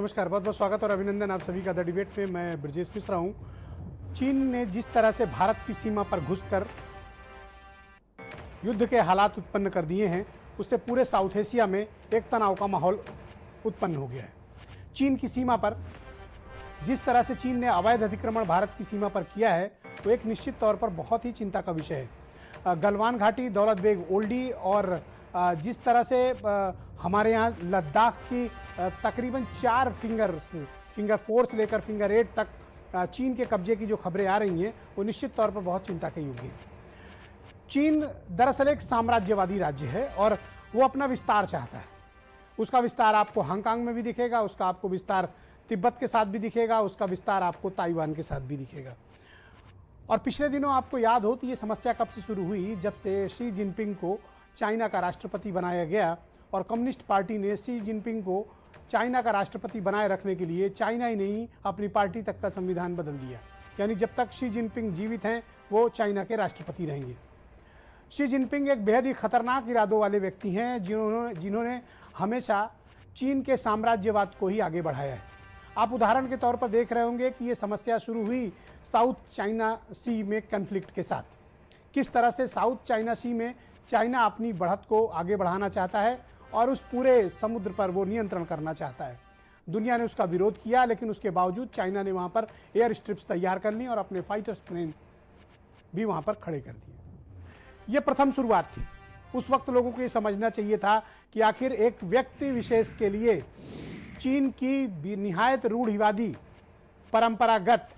नमस्कार, बहुत बहुत स्वागत और अभिनंदन आप सभी का द डिबेट में। मैं ब्रजेश मिश्रा हूं। चीन ने जिस तरह से भारत की सीमा पर घुसकर युद्ध के हालात उत्पन्न कर दिए हैं, उससे पूरे साउथ एशिया में एक तनाव का माहौल उत्पन्न हो गया है। चीन की सीमा पर जिस तरह से चीन ने अवैध अतिक्रमण भारत की सीमा पर किया है, वो एक निश्चित तौर पर बहुत ही चिंता का विषय है। गलवान घाटी, दौलत बेग ओल्डी और जिस तरह से हमारे यहाँ लद्दाख की तकरीबन 4 फिंगर 4 से लेकर फिंगर 8 तक चीन के कब्जे की जो खबरें आ रही हैं, वो निश्चित तौर पर बहुत चिंता के योग्य हैं। चीन दरअसल एक साम्राज्यवादी राज्य है और वो अपना विस्तार चाहता है। उसका विस्तार आपको हांगकांग में भी दिखेगा, उसका आपको विस्तार तिब्बत के साथ भी दिखेगा, उसका विस्तार आपको ताइवान के साथ भी दिखेगा। और पिछले दिनों आपको याद हो तो ये समस्या कब से शुरू हुई, जब से शी जिनपिंग को चाइना का राष्ट्रपति बनाया गया और कम्युनिस्ट पार्टी ने शी जिनपिंग को चाइना का राष्ट्रपति बनाए रखने के लिए चाइना ही नहीं अपनी पार्टी तक का संविधान बदल दिया। यानी जब तक शी जिनपिंग जीवित हैं वो चाइना के राष्ट्रपति रहेंगे। शी जिनपिंग एक बेहद ही खतरनाक इरादों वाले व्यक्ति हैं जिन्होंने हमेशा चीन के साम्राज्यवाद को ही आगे बढ़ाया है। आप उदाहरण के तौर पर देख रहे होंगे कि ये समस्या शुरू हुई साउथ चाइना सी में कन्फ्लिक्ट के साथ। किस तरह से साउथ चाइना सी में चाइना अपनी बढ़त को आगे बढ़ाना चाहता है और उस पूरे समुद्र पर वो नियंत्रण करना चाहता है। दुनिया ने उसका विरोध किया, लेकिन उसके बावजूद चाइना ने वहाँ पर एयर स्ट्रिप्स तैयार कर ली और अपने फाइटर्स प्लेन भी वहाँ पर खड़े कर दिए। ये प्रथम शुरुआत थी। उस वक्त लोगों को ये समझना चाहिए था कि आखिर एक व्यक्ति विशेष के लिए चीन की निहायत रूढ़िवादी, परंपरागत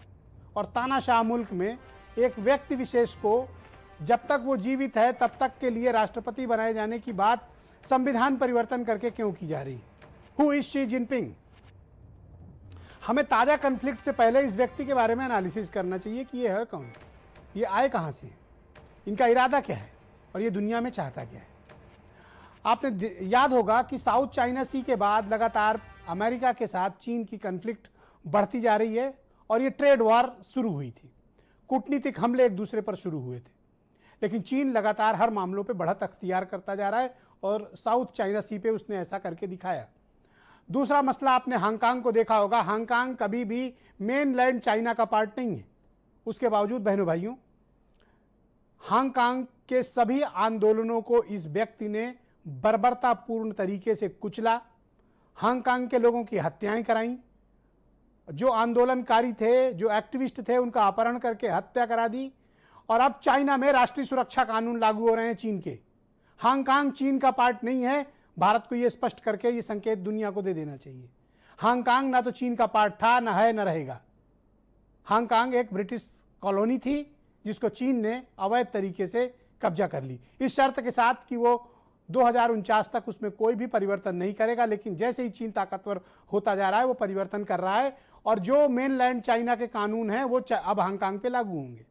और तानाशाह मुल्क में एक व्यक्ति विशेष को जब तक वो जीवित है तब तक के लिए राष्ट्रपति बनाए जाने की बात संविधान परिवर्तन करके क्यों की जा रही है। Who is Xi Jinping? हमें ताजा कन्फ्लिक्ट से पहले इस व्यक्ति के बारे में एनालिसिस करना चाहिए कि ये है कौन, ये आए कहां से, इनका इरादा क्या है और ये दुनिया में चाहता क्या है। आपने याद होगा कि साउथ चाइना सी के बाद लगातार अमेरिका के साथ चीन की कन्फ्लिक्ट बढ़ती जा रही है और ये ट्रेड वॉर शुरू हुई थी। कूटनीतिक हमले एक दूसरे पर शुरू हुए थे, लेकिन चीन लगातार हर मामलों पे बढ़त अख्तियार करता जा रहा है और साउथ चाइना सी पे उसने ऐसा करके दिखाया। दूसरा मसला, आपने हांगकांग को देखा होगा। हांगकांग कभी भी मेनलैंड चाइना का पार्ट नहीं है। उसके बावजूद बहनों भाइयों, हांगकांग के सभी आंदोलनों को इस व्यक्ति ने बर्बरतापूर्ण तरीके से कुचला। हांगकांग के लोगों की हत्याएं कराई, जो आंदोलनकारी थे, जो एक्टिविस्ट थे, उनका अपहरण करके हत्या करा दी। और अब चाइना में राष्ट्रीय सुरक्षा कानून लागू हो रहे हैं चीन के। हांगकांग चीन का पार्ट नहीं है। भारत को यह स्पष्ट करके ये संकेत दुनिया को दे देना चाहिए। हांगकांग ना तो चीन का पार्ट था, ना है, ना रहेगा। हांगकांग एक ब्रिटिश कॉलोनी थी जिसको चीन ने अवैध तरीके से कब्जा कर ली, इस शर्त के साथ कि वो 2049 तक उसमें कोई भी परिवर्तन नहीं करेगा। लेकिन जैसे ही चीन ताकतवर होता जा रहा है वो परिवर्तन कर रहा है और जो मेनलैंड चाइना के कानून हैं वो अब हांगकांग पे लागू होंगे।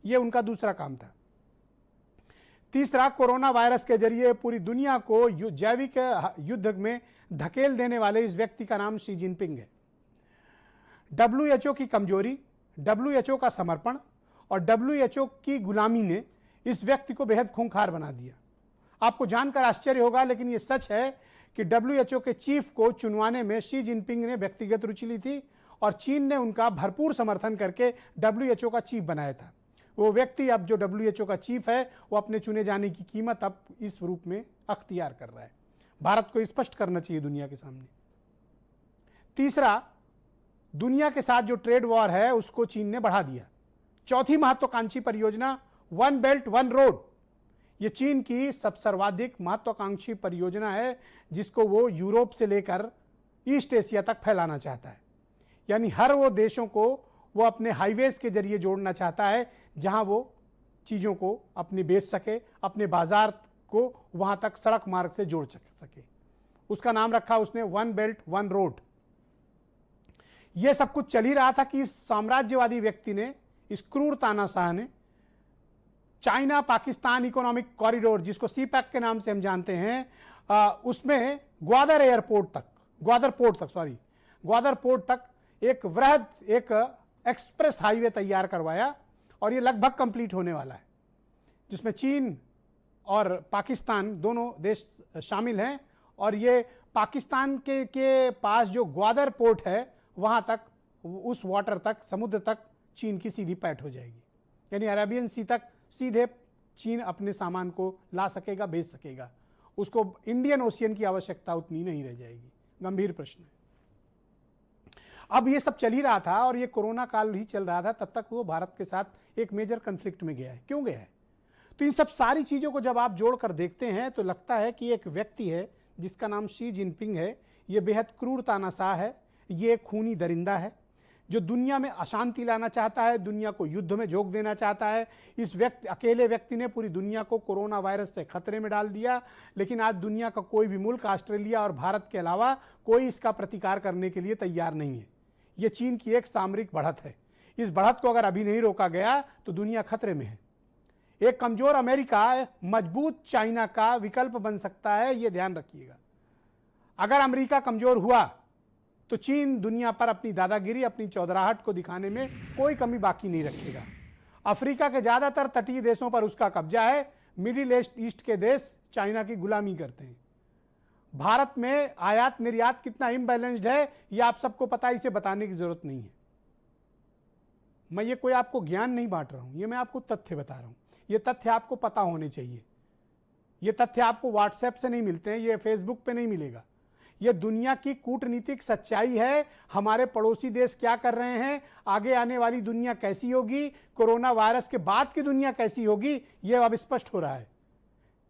ये उनका दूसरा काम था। तीसरा, कोरोना वायरस के जरिए पूरी दुनिया को जैविक युद्ध में धकेल देने वाले इस व्यक्ति का नाम शी जिनपिंग है। WHO की कमजोरी, WHO का समर्पण और WHO की गुलामी ने इस व्यक्ति को बेहद खूंखार बना दिया। आपको जानकर आश्चर्य होगा, लेकिन यह सच है कि WHO के चीफ को चुनवाने में शी जिनपिंग ने व्यक्तिगत रुचि ली थी और चीन ने उनका भरपूर समर्थन करके WHO का चीफ बनाया था। वो व्यक्ति अब जो WHO का चीफ है, वो अपने चुने जाने की कीमत अब इस रूप में अख्तियार कर रहा है। भारत को स्पष्ट करना चाहिए दुनिया के सामने। तीसरा, दुनिया के साथ जो ट्रेड वॉर है उसको चीन ने बढ़ा दिया। चौथी महत्वाकांक्षी परियोजना वन बेल्ट वन रोड, ये चीन की सब सर्वाधिक महत्वाकांक्षी परियोजना है जिसको वो यूरोप से लेकर ईस्ट एशिया तक फैलाना चाहता है। यानी हर वो देशों को वो अपने हाईवेज के जरिए जोड़ना चाहता है जहां वो चीज़ों को अपने बेच सके, अपने बाजार को वहां तक सड़क मार्ग से जोड़ सके। उसका नाम रखा उसने वन बेल्ट वन रोड। ये सब कुछ चल ही रहा था कि इस साम्राज्यवादी व्यक्ति ने, इस क्रूर तानाशाह ने चाइना पाकिस्तान इकोनॉमिक कॉरिडोर, जिसको सीपैक के नाम से हम जानते हैं, उसमें ग्वादर पोर्ट तक एक वृहद एक एक्सप्रेस हाईवे तैयार करवाया और ये लगभग कंप्लीट होने वाला है, जिसमें चीन और पाकिस्तान दोनों देश शामिल हैं और ये पाकिस्तान के पास जो ग्वादर पोर्ट है वहां तक, उस वाटर तक, समुद्र तक चीन की सीधी पैठ हो जाएगी। यानी अरेबियन सी तक सीधे चीन अपने सामान को ला सकेगा, भेज सकेगा। उसको इंडियन ओशियन की आवश्यकता उतनी नहीं रह जाएगी। गंभीर प्रश्न है। अब ये सब चल ही रहा था और ये कोरोना काल ही चल रहा था, तब तक वो भारत के साथ एक मेजर कन्फ्लिक्ट में गया है। क्यों गया है? तो इन सब सारी चीज़ों को जब आप जोड़कर देखते हैं तो लगता है कि एक व्यक्ति है जिसका नाम शी जिनपिंग है। ये बेहद क्रूर तानाशाह है, ये एक खूनी दरिंदा है जो दुनिया में अशांति लाना चाहता है, दुनिया को युद्ध में झोंक देना चाहता है। इस अकेले व्यक्ति ने पूरी दुनिया को कोरोना वायरस से खतरे में डाल दिया, लेकिन आज दुनिया का कोई भी मुल्क, ऑस्ट्रेलिया और भारत के अलावा, कोई इसका प्रतिकार करने के लिए तैयार नहीं है। ये चीन की एक सामरिक बढ़त है। इस बढ़त को अगर अभी नहीं रोका गया तो दुनिया खतरे में है। एक कमजोर अमेरिका मजबूत चाइना का विकल्प बन सकता है, यह ध्यान रखिएगा। अगर अमेरिका कमजोर हुआ तो चीन दुनिया पर अपनी दादागिरी, अपनी चौधराहट को दिखाने में कोई कमी बाकी नहीं रखेगा। अफ्रीका के ज्यादातर तटीय देशों पर उसका कब्जा है। मिडिल ईस्ट के देश चाइना की गुलामी करते हैं। भारत में आयात निर्यात कितना इम्बैलेंस्ड है यह आप सबको पता है, इसे बताने की जरूरत नहीं है। मैं ये कोई आपको ज्ञान नहीं बांट रहा हूं, ये मैं आपको तथ्य बता रहा हूं। ये तथ्य आपको पता होने चाहिए। ये तथ्य आपको व्हाट्सएप से नहीं मिलते हैं, ये फेसबुक पे नहीं मिलेगा। ये दुनिया की कूटनीतिक सच्चाई है। हमारे पड़ोसी देश क्या कर रहे हैं, आगे आने वाली दुनिया कैसी होगी, कोरोना वायरस के बाद की दुनिया कैसी होगी, यह अब स्पष्ट हो रहा है।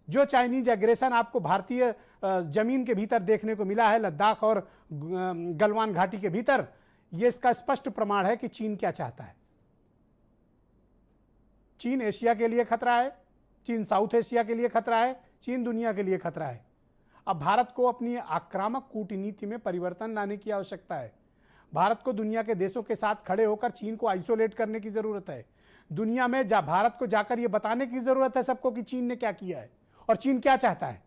जो चाइनीज एग्रेशन आपको भारतीय जमीन के भीतर देखने को मिला है, लद्दाख और गलवान घाटी के भीतर, यह इसका स्पष्ट प्रमाण है कि चीन क्या चाहता है। चीन एशिया के लिए खतरा है, चीन साउथ एशिया के लिए खतरा है, चीन दुनिया के लिए खतरा है। अब भारत को अपनी आक्रामक कूटनीति में परिवर्तन लाने की आवश्यकता है। भारत को दुनिया के देशों के साथ खड़े होकर चीन को आइसोलेट करने की जरूरत है। दुनिया में भारत को जाकर यह बताने की जरूरत है सबको कि चीन ने क्या किया है और चीन क्या चाहता है।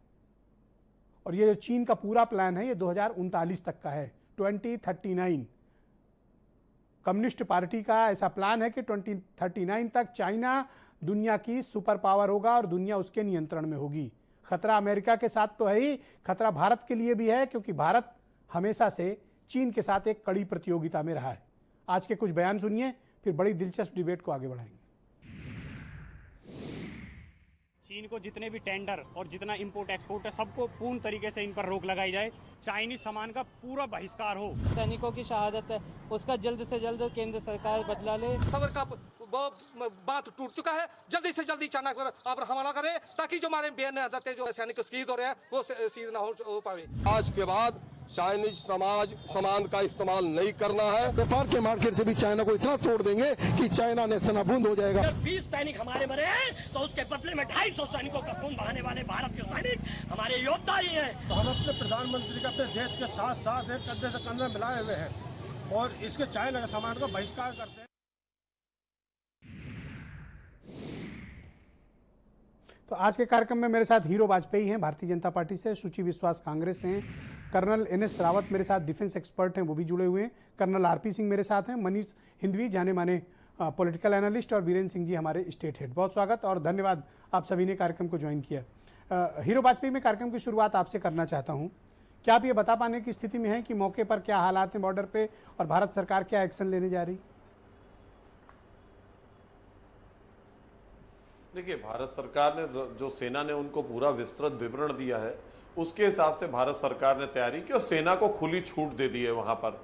और ये जो चीन का पूरा प्लान है ये 2039 तक का है, 2039। कम्युनिस्ट पार्टी का ऐसा प्लान है कि 2039 तक चाइना दुनिया की सुपर पावर होगा और दुनिया उसके नियंत्रण में होगी। खतरा अमेरिका के साथ तो है ही, खतरा भारत के लिए भी है, क्योंकि भारत हमेशा से चीन के साथ एक कड़ी प्रतियोगिता में रहा है। आज के कुछ बयान सुनिए, फिर बड़ी दिलचस्प डिबेट को आगे बढ़ाएंगे। चीन को जितने भी टेंडर और जितना इंपोर्ट एक्सपोर्ट है सबको पूर्ण तरीके से इन पर रोक लगाई जाए। चाइनीज सामान का पूरा बहिष्कार हो। सैनिकों की शहादत है, उसका जल्द से जल्द केंद्र सरकार बदला ले। खबर का बात टूट चुका है, जल्दी से जल्दी चाइना पर आप हमला करें ताकि जो हमारे बेनहदते जो सैनिक शहीद हो रहे हैं वो शहीद ना हो पाए। आज के बाद चाइनीज सामान का इस्तेमाल नहीं करना है। व्यापार के मार्केट से भी चाइना को इतना तोड़ देंगे कि चाइना नेस्तनाबूद हो जाएगा। अगर 20 सैनिक हमारे मरे हैं तो उसके बदले में 250 सैनिकों का खून बहाने वाले भारत के सैनिक हमारे योद्धा ही हैं। तो हम अपने प्रधानमंत्री का अपने देश के साथ साथ एक कंधे से कंधा मिलाए हुए हैं और इसके चाइना के सामान का बहिष्कार करते हैं। तो आज के कार्यक्रम में मेरे साथ हीरो वाजपेयी हैं भारतीय जनता पार्टी से, सुची विश्वास कांग्रेस से हैं, कर्नल NS रावत मेरे साथ डिफेंस एक्सपर्ट हैं, वो भी जुड़े हुए हैं, कर्नल RP सिंह मेरे साथ हैं, मनीष हिंदवी जाने माने पॉलिटिकल एनालिस्ट, और वीरेंद्र सिंह जी हमारे स्टेट हेड। बहुत स्वागत और धन्यवाद आप सभी ने कार्यक्रम को ज्वाइन किया। हीरो वाजपेयी, में कार्यक्रम की शुरुआत आपसे करना चाहता हूँ। क्या आप ये बता पाने की स्थिति में हैं कि मौके पर क्या हालात हैं बॉर्डर पे और भारत सरकार क्या एक्शन लेने जा रही? देखिए, भारत सरकार ने जो सेना ने उनको पूरा विस्तृत विवरण दिया है उसके हिसाब से भारत सरकार ने तैयारी की और सेना को खुली छूट दे दी है वहां पर।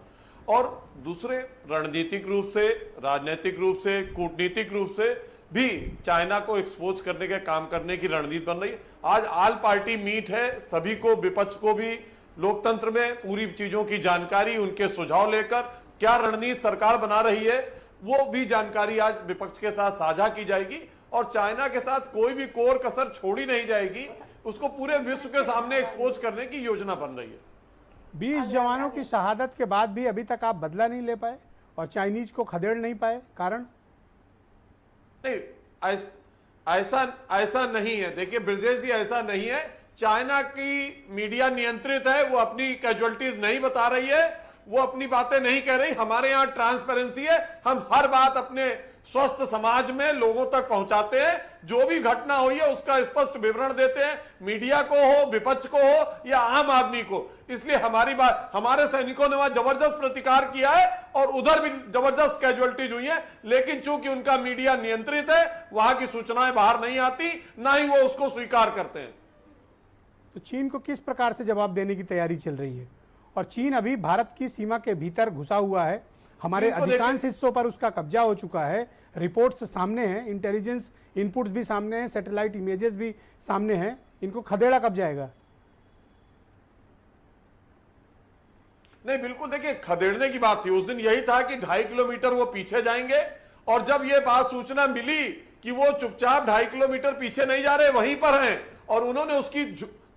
और दूसरे रणनीतिक रूप से, राजनीतिक रूप से, कूटनीतिक रूप से भी चाइना को एक्सपोज करने के काम करने की रणनीति बन रही है। आज ऑल पार्टी मीट है, सभी को, विपक्ष को भी, लोकतंत्र में पूरी चीजों की जानकारी, उनके सुझाव लेकर क्या रणनीति सरकार बना रही है वो भी जानकारी आज विपक्ष के साथ साझा की जाएगी और चाइना के साथ कोई भी कोर कसर छोड़ी नहीं जाएगी। उसको पूरे विश्व के सामने एक्सपोज करने की योजना बन रही है। 20 जवानों की शहादत के बाद भी अभी तक आप बदला नहीं ले पाए और चाइनीज को खदेड़ नहीं पाए, कारण? नहीं, ऐसा नहीं है। देखिए ब्रजेश जी, ऐसा नहीं है। चाइना की मीडिया नियंत्रित है, वो अपनी कैजुअलिटीज नहीं बता रही है। वो अपनी बातें नहीं कह रही। हमारे यहाँ ट्रांसपेरेंसी है, हम हर बात अपने स्वस्थ समाज में लोगों तक पहुंचाते हैं। जो भी घटना हुई है उसका स्पष्ट विवरण देते हैं, मीडिया को हो, विपक्ष को हो या आम आदमी को। इसलिए हमारी बात, हमारे सैनिकों ने वहां जबरदस्त प्रतिकार किया है और उधर भी जबरदस्त कैजुअलिटीज हुई है, लेकिन चूंकि उनका मीडिया नियंत्रित है, वहां की सूचनाएं बाहर नहीं आती, ना ही वो उसको स्वीकार करते हैं। तो चीन को किस प्रकार से जवाब देने की तैयारी चल रही है? और चीन अभी भारत की सीमा के भीतर घुसा हुआ है, हमारे अधिकांश हिस्सों पर उसका कब्जा हो चुका है। रिपोर्ट्स सामने हैं, इंटेलिजेंस इनपुट्स भी सामने हैं, सैटेलाइट इमेजेस भी सामने हैं। इनको खदेड़ा कब जाएगा? नहीं, बिल्कुल, देखिए खदेड़ने की बात थी उस दिन, यही था कि 2.5 किलोमीटर वो पीछे जाएंगे। और जब ये बात सूचना मिली कि वो चुपचाप 2.5 किलोमीटर पीछे नहीं जा रहे, वहीं पर हैं, और उन्होंने उसकी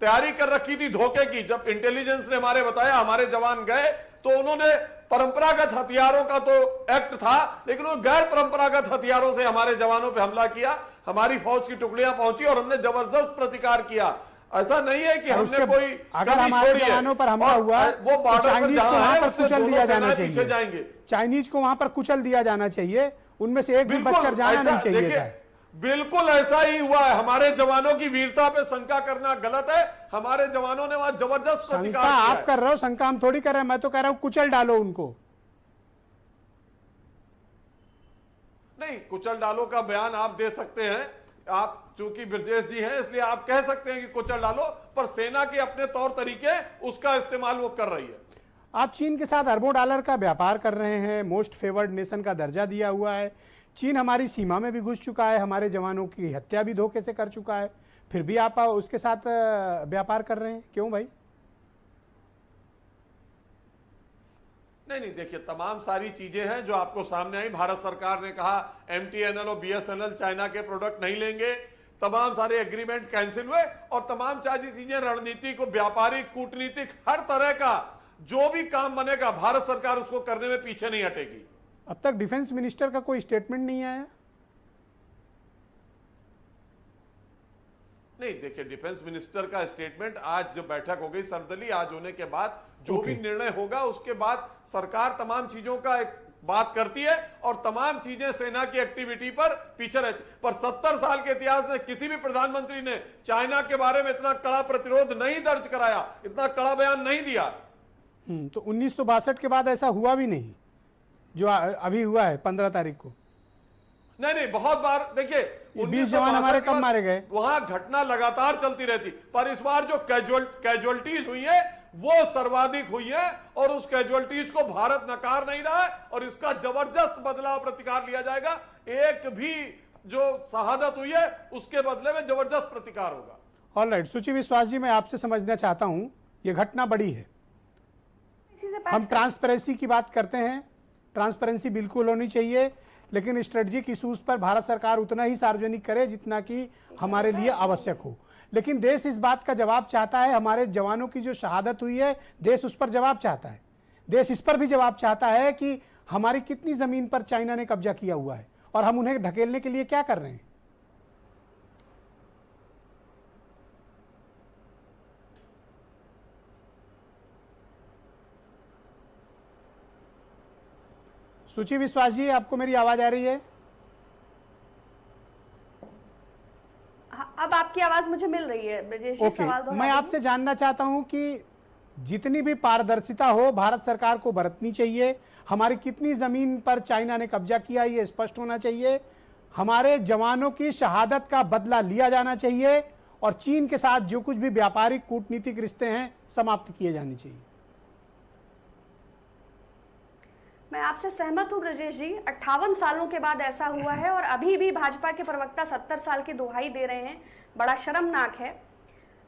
तैयारी कर रखी थी धोखे की। जब इंटेलिजेंस ने हमारे बताया, हमारे जवान गए, तो उन्होंने परंपरागत हथियारों का तो एक्ट था, लेकिन वो गैर परंपरागत हथियारों से हमारे जवानों पे हमला किया। हमारी फौज की टुकड़ियां पहुंची और हमने जबरदस्त प्रतिकार किया। ऐसा नहीं है कि हमने कोई अगर हमारे जवानों पर हमला हुआ, वो चाइनीज को वहां पर कुचल दिया जाना पीछे जाएंगे। चाहिए। चाइनीज को वहां पर कुचल दिया जाना चाहिए, उनमें से एक भी बचकर जाना नहीं चाहिए था। बिल्कुल ऐसा ही हुआ है। हमारे जवानों की वीरता पे शंका करना गलत है। हमारे जवानों ने वहां जबरदस्त प्रतिकार किया है। आप कर रहे हो, शंका हम थोड़ी कर रहे हैं। मैं तो कह रहा हूं कुचल डालो उनको। नहीं, कुचल डालो का बयान आप दे सकते हैं, आप चूंकि ब्रजेश जी हैं इसलिए आप कह सकते हैं कि कुचल डालो, पर सेना के अपने तौर तरीके उसका इस्तेमाल वो कर रही है। आप चीन के साथ अरबों डॉलर का व्यापार कर रहे हैं, मोस्ट फेवर्ड नेशन का दर्जा दिया हुआ है। चीन हमारी सीमा में भी घुस चुका है, हमारे जवानों की हत्या भी धोखे से कर चुका है, फिर भी आप उसके साथ व्यापार कर रहे हैं, क्यों भाई? नहीं, देखिए तमाम सारी चीजें हैं जो आपको सामने आई। भारत सरकार ने कहा MTNL और BSNL चाइना के प्रोडक्ट नहीं लेंगे, तमाम सारे एग्रीमेंट कैंसिल हुए, और तमाम सारी चीजें रणनीतिक, व्यापारिक, कूटनीतिक, हर तरह का जो भी काम बनेगा भारत सरकार उसको करने में पीछे नहीं हटेगी। अब तक डिफेंस मिनिस्टर का कोई स्टेटमेंट नहीं आया? नहीं, देखिए डिफेंस मिनिस्टर का स्टेटमेंट, आज जब बैठक हो गई सर्वदलीय, आज होने के बाद जो भी निर्णय होगा उसके बाद सरकार तमाम चीजों का एक बात करती है और तमाम चीजें सेना की एक्टिविटी पर पीछे रहती। पर 70 साल के इतिहास में किसी भी प्रधानमंत्री ने चाइना के बारे में इतना कड़ा प्रतिरोध नहीं दर्ज कराया, इतना कड़ा बयान नहीं दिया। तो 1962 के बाद ऐसा हुआ भी नहीं जो अभी हुआ है 15 तारीख को। नहीं, बहुत बार देखिए 20 जवान हमारे कब मारे गए? वहां घटना लगातार चलती रहती, पर इस बार जो कैजुअलिटीज हुई है वो सर्वाधिक हुई है, और उस कैजुअलिटीज को भारत नकार नहीं रहा है, और इसका जबरदस्त बदलाव प्रतिकार लिया जाएगा। एक भी जो शहादत हुई है उसके बदले में जबरदस्त प्रतिकार होगा। ऑलराइट, सुचि विश्वास जी, मैं आपसे समझना चाहता हूं, ये घटना बड़ी है, हम ट्रांसपेरेंसी की बात करते हैं, ट्रांसपेरेंसी बिल्कुल होनी चाहिए, लेकिन स्ट्रेटेजिक इशूज पर भारत सरकार उतना ही सार्वजनिक करे जितना कि हमारे लिए आवश्यक हो। लेकिन देश इस बात का जवाब चाहता है, हमारे जवानों की जो शहादत हुई है देश उस पर जवाब चाहता है। देश इस पर भी जवाब चाहता है कि हमारी कितनी जमीन पर चाइना ने कब्जा किया हुआ है और हम उन्हें ढकेलने के लिए क्या कर रहे हैं। सुचि विश्वास जी, आपको मेरी आवाज आ रही है? अब आपकी आवाज मुझे मिल रही है ब्रजेश जी। सवाल दोहरा मैं आपसे जानना चाहता हूं कि जितनी भी पारदर्शिता हो भारत सरकार को बरतनी चाहिए। हमारी कितनी जमीन पर चाइना ने कब्जा किया ये स्पष्ट होना चाहिए। हमारे जवानों की शहादत का बदला लिया जाना चाहिए और चीन के साथ जो कुछ भी व्यापारिक कूटनीतिक रिश्ते हैं समाप्त किए जाने चाहिए। मैं आपसे सहमत हूं ब्रजेश जी। 58 सालों के बाद ऐसा हुआ है और अभी भी भाजपा के प्रवक्ता 70 साल की दुहाई दे रहे हैं, बड़ा शर्मनाक है।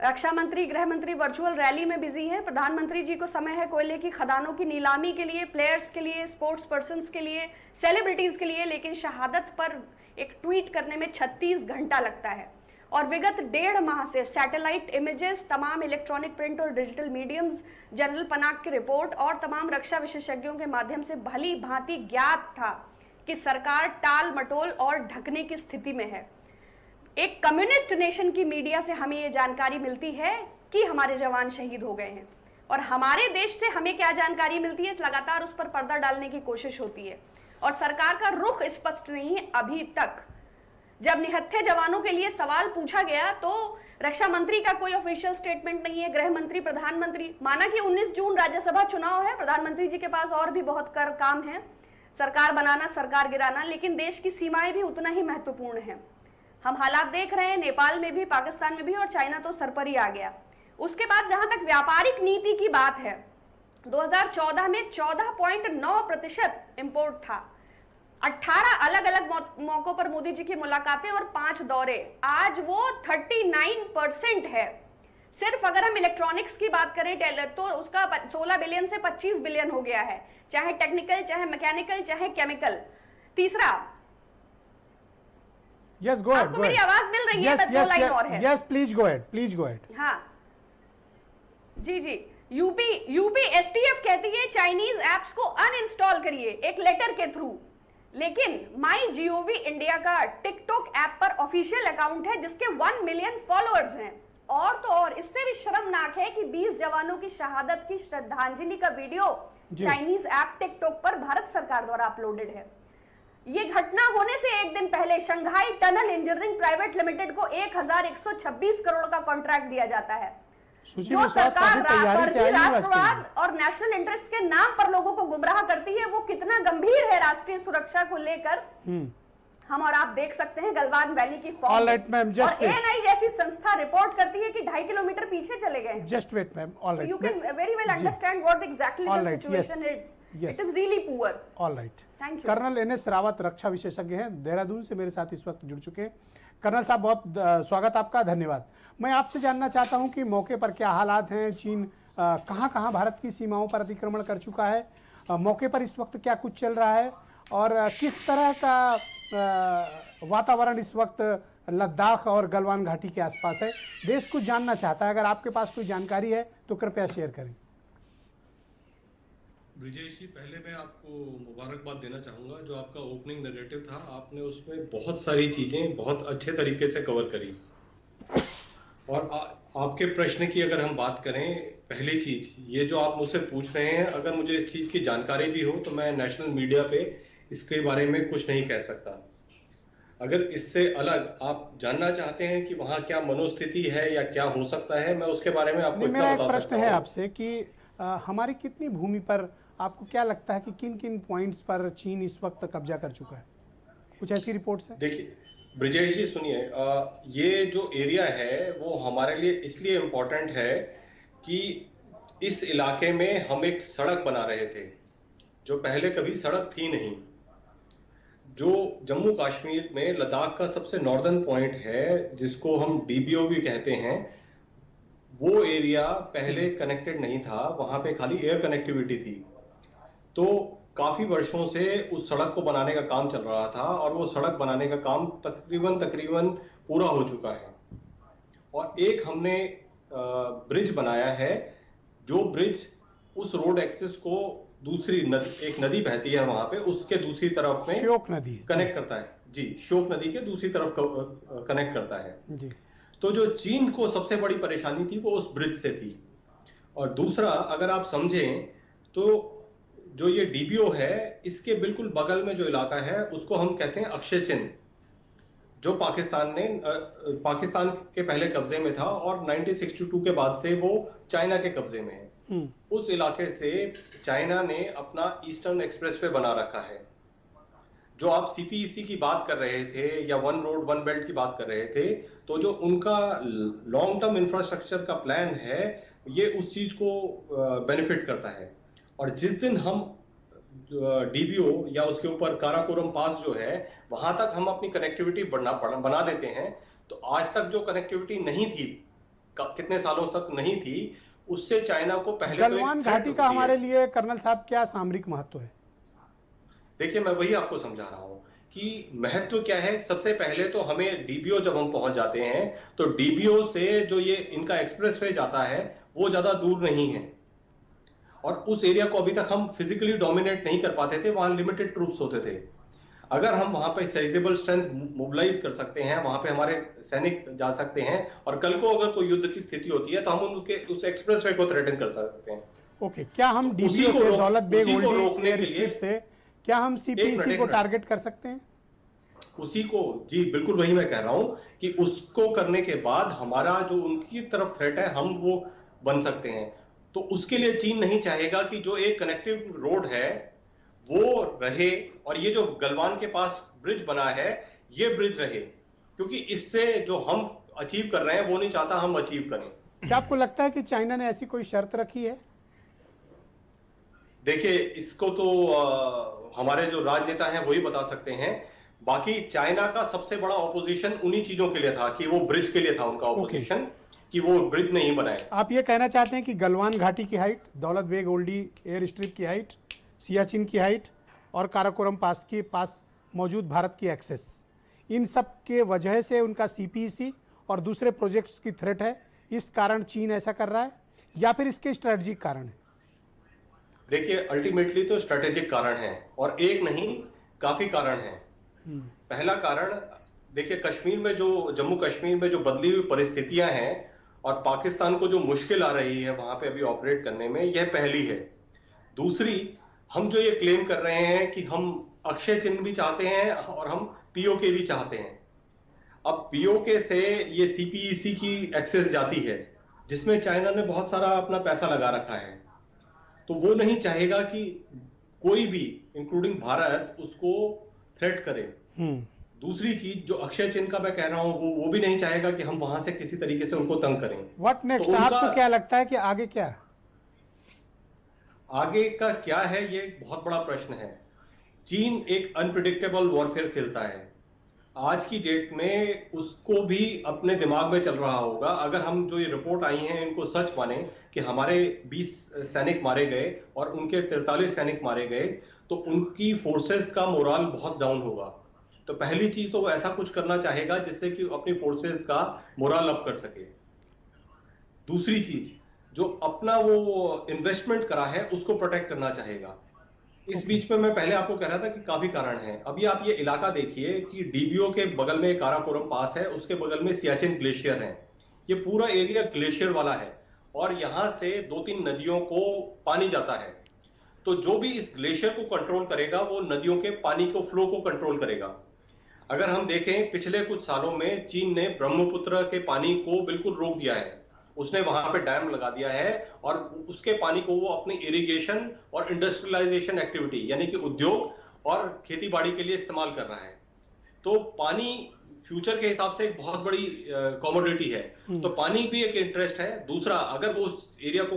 रक्षा मंत्री, गृह मंत्री वर्चुअल रैली में बिजी हैं। प्रधानमंत्री जी को समय है कोयले की खदानों की नीलामी के लिए, प्लेयर्स के लिए, स्पोर्ट्स पर्संस के लिए, सेलिब्रिटीज के लिए, लेकिन शहादत पर एक ट्वीट करने में 36 घंटा लगता है। और विगत 1.5 माह से सैटेलाइट इमेजेस, तमाम इलेक्ट्रॉनिक, प्रिंट और डिजिटल मीडियम्स, जनरल पनाग की रिपोर्ट और तमाम रक्षा विशेषज्ञों के माध्यम से भली भांति ज्ञात था कि सरकार टाल मटोल और ढकने की स्थिति में है। एक कम्युनिस्ट नेशन की मीडिया से हमें ये जानकारी मिलती है कि हमारे जवान शहीद हो गए हैं। और हमारे देश से हमें क्या जानकारी मिलती है, इस लगातार उस पर पर्दा डालने की कोशिश होती है और सरकार का रुख स्पष्ट नहीं है अभी तक। जब निहत्थे जवानों के लिए सवाल पूछा गया तो रक्षा मंत्री का कोई ऑफिशियल स्टेटमेंट नहीं है, गृह मंत्री, प्रधानमंत्री, माना कि 19 जून राज्यसभा चुनाव है, प्रधानमंत्री जी के पास और भी बहुत काम है, सरकार बनाना, सरकार गिराना, लेकिन देश की सीमाएं भी उतना ही महत्वपूर्ण है। हम हालात देख रहे हैं नेपाल में भी, पाकिस्तान में भी, और चाइना तो सर पर ही आ गया। उसके बाद जहां तक व्यापारिक नीति की बात है, 2014 में 14.9% इंपोर्ट था, 18 अलग अलग मौकों पर मोदी जी की मुलाकातें और 5 दौरे, आज वो 39% है। सिर्फ अगर हम इलेक्ट्रॉनिक्स की बात करें तो उसका 16 बिलियन से 25 बिलियन हो गया है, चाहे टेक्निकल, चाहे मैकेनिकल, चाहे केमिकल। तीसरा, यस गो अहेड, आपको मेरी आवाज मिल रही है? दो लाइन और है। Yes please go ahead, please go ahead. हाँ जी, यूपी एसटीएफ कहती है चाइनीज एप्स को अनइंस्टॉल करिए एक लेटर के थ्रू, लेकिन माई जीओवी इंडिया का टिकटॉक ऐप पर ऑफिशियल अकाउंट है जिसके 1 मिलियन फॉलोअर्स हैं। और तो और इससे भी शर्मनाक है कि 20 जवानों की शहादत की श्रद्धांजलि का वीडियो चाइनीज ऐप टिकटॉक पर भारत सरकार द्वारा अपलोडेड है। ये घटना होने से एक दिन पहले Shanghai tunnel engineering private limited को 1126 करोड़ का कॉन्ट्रैक्ट दिया जाता है, जो सरकार राष्ट्रवाद और नेशनल इंटरेस्ट के नाम पर लोगों को गुमराह करती है। वो कितना गंभीर है राष्ट्रीय सुरक्षा को लेकर, हम और आप देख सकते हैं गलवान वैली की form. Alright ma'am, just ANI जैसी संस्था रिपोर्ट करती है कि 2.5 किलोमीटर पीछे चले गए। Just wait ma'am, alright, you can very well understand what exactly the situation is. It is really poor. Alright, thank you. Colonel NS Rawat रक्षा विशेषज्ञ हैं, देहरादून से मेरे साथ इस वक्त जुड़ चुके हैं। कर्नल साहब, बहुत स्वागत आपका, धन्यवाद। मैं आपसे जानना चाहता हूं कि मौके पर क्या हालात हैं, चीन कहां-कहां भारत की सीमाओं पर अतिक्रमण कर चुका है, मौके पर इस वक्त क्या कुछ चल रहा है और किस तरह का वातावरण इस वक्त लद्दाख और गलवान घाटी के आसपास है, देश कुछ जानना चाहता है। अगर आपके पास कोई जानकारी है तो कृपया शेयर करें। ब्रिजेश जी, पहले मैं आपको मुबारकबाद देना चाहूँगा, जो आपका ओपनिंग नैरेटिव था आपने उसमें बहुत सारी चीज़ें बहुत अच्छे तरीके से कवर करी। और आपके प्रश्न की अगर हम बात करें, पहली चीज़ ये जो आप मुझसे पूछ रहे हैं, अगर मुझे इस चीज़ की जानकारी भी हो तो मैं नेशनल मीडिया पे इसके बारे में कुछ नहीं कह सकता। अगर इससे अलग आप जानना चाहते हैं कि वहाँ क्या मनोस्थिति है या क्या हो सकता है, मैं उसके बारे में आपको मेरा एक प्रश्न है आपसे कि हमारी कितनी भूमि पर आपको क्या लगता है कि किन किन पॉइंट्स पर चीन इस वक्त कब्जा कर चुका है, कुछ ऐसी रिपोर्ट्स हैं? देखिए ब्रिजेश जी, सुनिए, ये जो एरिया है वो हमारे लिए इसलिए इम्पोर्टेंट है कि इस इलाके में हम एक सड़क बना रहे थे जो पहले कभी सड़क थी नहीं। जो जम्मू कश्मीर में लद्दाख का सबसे नॉर्दर्न पॉइंट है, जिसको हम डीबीओ भी कहते हैं, वो एरिया पहले कनेक्टेड नहीं था, वहां पे खाली एयर कनेक्टिविटी थी। तो काफी वर्षों से उस सड़क को बनाने का काम चल रहा था और वो सड़क बनाने का काम तकरीबन पूरा हो चुका है। और एक हमने ब्रिज बनाया है, जो ब्रिज उस रोड एक्सेस को दूसरी नदी, एक नदी बहती है वहां पे, उसके दूसरी तरफ में श्योक नदी कनेक्ट करता है जी, श्योक नदी के दूसरी तरफ कनेक्ट करता है जी। तो जो चीन को सबसे बड़ी परेशानी थी वो उस ब्रिज से थी। और दूसरा, अगर आप समझें तो जो ये डीबीओ है, इसके बिल्कुल बगल में जो इलाका है उसको हम कहते हैं अक्षय चिन्ह, जो पाकिस्तान के पहले कब्जे में था और 1962 के बाद से वो चाइना के कब्जे में है। उस इलाके से चाइना ने अपना ईस्टर्न एक्सप्रेसवे बना रखा है। जो आप सीपीईसी की बात कर रहे थे या वन रोड वन बेल्ट की बात कर रहे थे, तो जो उनका लॉन्ग टर्म इंफ्रास्ट्रक्चर का प्लान है, ये उस चीज को बेनिफिट करता है। और जिस दिन हम डीबीओ या उसके ऊपर काराकोरम पास जो है, वहां तक हम अपनी कनेक्टिविटी बना देते हैं, तो आज तक जो कनेक्टिविटी नहीं थी, कितने सालों तक नहीं थी, उससे चाइना को पहले गलवान घाटी का हमारे लिए कर्नल साहब क्या सामरिक महत्व है? देखिए, मैं वही आपको समझा रहा हूं कि महत्व क्या है। सबसे पहले तो हमें डीबीओ, जब हम पहुंच जाते हैं तो डीबीओ से जो ये इनका एक्सप्रेसवे जाता है वो ज्यादा दूर नहीं है, और उस एरिया को अभी तक हम फिजिकली डोमिनेट नहीं कर पाते थे, वहां लिमिटेड ट्रूप्स होते थे। अगर हम वहां पे साइजेबल स्ट्रेंथ मोबिलाइज कर सकते हैं, वहां पे हमारे सैनिक जा सकते हैं, और कल को अगर कोई युद्ध की स्थिति होती है तो हम उनके उस एक्सप्रेस वे को थ्रेटन कर सकते हैं। ओके, क्या हम डीबीओ से, दौलत बेग ओल्डी एयर स्ट्रिप से, क्या हम सीपीईसी को टारगेट कर सकते हैं? उसी को, जी बिल्कुल वही मैं कह रहा हूं कि उसको करने के बाद हमारा जो उनकी तरफ थ्रेट है हम वो बन सकते हैं। तो उसके लिए चीन नहीं चाहेगा कि जो एक कनेक्टिव रोड है वो रहे, और ये जो गलवान के पास ब्रिज बना है ये ब्रिज रहे, क्योंकि इससे जो हम अचीव कर रहे हैं वो नहीं चाहता हम अचीव करें। क्या आपको लगता है कि चाइना ने ऐसी कोई शर्त रखी है? देखिए, इसको तो हमारे जो राजनेता हैं वही बता सकते हैं। बाकी चाइना का सबसे बड़ा ऑपोजिशन उन्हीं चीजों के लिए था कि वो ब्रिज के लिए था उनका ऑपोजिशन, कि वो ब्रिज नहीं बनाए। आप ये कहना चाहते हैं कि गलवान घाटी की height, Daulat Beg Oldi air strip की हाइट, सियाचिन की हाइट और काराकोरम पास के पास मौजूद भारत की एक्सेस, इन सब के वजह से उनका सीपीईसी और दूसरे प्रोजेक्ट्स की थ्रेट है, इस कारण चीन ऐसा कर रहा है, या फिर इसके स्ट्रेटजिक कारण है? देखिए, अल्टीमेटली तो स्ट्रेटेजिक कारण है, और एक नहीं काफी कारण है। पहला कारण, देखिए कश्मीर में जो, जम्मू कश्मीर में जो बदली हुई परिस्थितियां हैं और पाकिस्तान को जो मुश्किल आ रही है वहां पे अभी ऑपरेट करने में, यह पहली है। दूसरी, हम जो ये क्लेम कर रहे हैं कि हम अक्षय चिन्ह भी चाहते हैं और हम पीओके भी चाहते हैं। अब पीओके से ये सीपीईसी की एक्सेस जाती है, जिसमें चाइना ने बहुत सारा अपना पैसा लगा रखा है, तो वो नहीं चाहेगा कि कोई भी इंक्लूडिंग भारत उसको थ्रेट करे। दूसरी चीज, जो अक्षय चिन्ह का मैं कह रहा हूं, वो भी नहीं चाहेगा कि हम वहां से किसी तरीके से उनको तंग करें। What next? आपको क्या लगता है कि आगे क्या है? आगे का क्या है, ये एक बहुत बड़ा प्रश्न है। चीन एक अनप्रिडिक्टेबल वॉरफेयर खेलता है। आज की डेट में उसको भी अपने दिमाग में चल रहा होगा, अगर हम जो ये रिपोर्ट आई हैं इनको सच माने कि हमारे 20 सैनिक मारे गए और उनके 43 सैनिक मारे गए, तो उनकी फोर्सेस का मोराल बहुत डाउन होगा। तो पहली चीज तो वो ऐसा कुछ करना चाहेगा जिससे कि अपनी फोर्सेस का मोराल अप कर सके। दूसरी चीज, जो अपना वो इन्वेस्टमेंट करा है उसको प्रोटेक्ट करना चाहेगा। इस बीच में मैं पहले आपको कह रहा था कि काफी कारण है। अभी आप ये इलाका देखिए कि डीबीओ के बगल में काराकोरम पास है, उसके बगल में सियाचिन ग्लेशियर है। ये पूरा एरिया ग्लेशियर वाला है और यहां से 2-3 नदियों को पानी जाता है। तो जो भी इस ग्लेशियर को कंट्रोल करेगा वो नदियों के पानी को फ्लो को कंट्रोल करेगा। अगर हम देखें, पिछले कुछ सालों में चीन ने ब्रह्मपुत्र के पानी को बिल्कुल रोक दिया है। उसने वहां पे डैम लगा दिया है और उसके पानी को वो अपनी इरिगेशन और इंडस्ट्रियलाइजेशन एक्टिविटी यानी कि उद्योग और खेती बाड़ी के लिए इस्तेमाल कर रहा है। तो पानी फ्यूचर के हिसाब से एक बहुत बड़ी कमोडिटी है, तो पानी भी एक इंटरेस्ट है। दूसरा, अगर वो उस एरिया को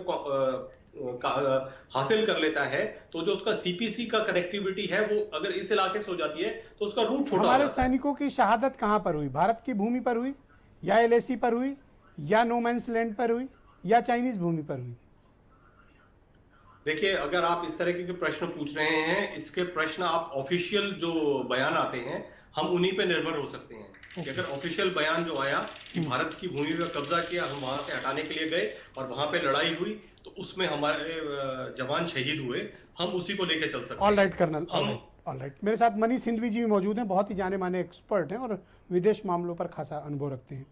हासिल कर लेता है तो जो उसका सीपीसी का कनेक्टिविटी है वो अगर इस इलाके से हो जाती है तो उसका रूट छोटा। हमारे सैनिकों की शहादत कहां पर हुई? भारत की भूमि पर हुई, या एलएसी पर हुई, या नो मैंस लैंड पर हुई, या चाइनीज भूमि पर हुई? देखिए, अगर आप इस तरह के प्रश्न पूछ रहे हैं, इसके प्रश्न आप ऑफिशियल जो बयान आते हैं हम उन्हीं पे निर्भर हो सकते हैं। कि अगर ऑफिशियल बयान जो आया कि भारत की भूमि पर कब्जा किया, हम वहां से हटाने के लिए गए और वहां पे लड़ाई हुई, तो उसमें हमारे जवान शहीद हुए, हम उसी को लेके चल सकते हैं। All right colonel, all right. मेरे साथ मनीष सिंधवी जी भी मौजूद हैं, बहुत ही जाने माने एक्सपर्ट हैं और विदेश मामलों पर खासा अनुभव रखते हैं।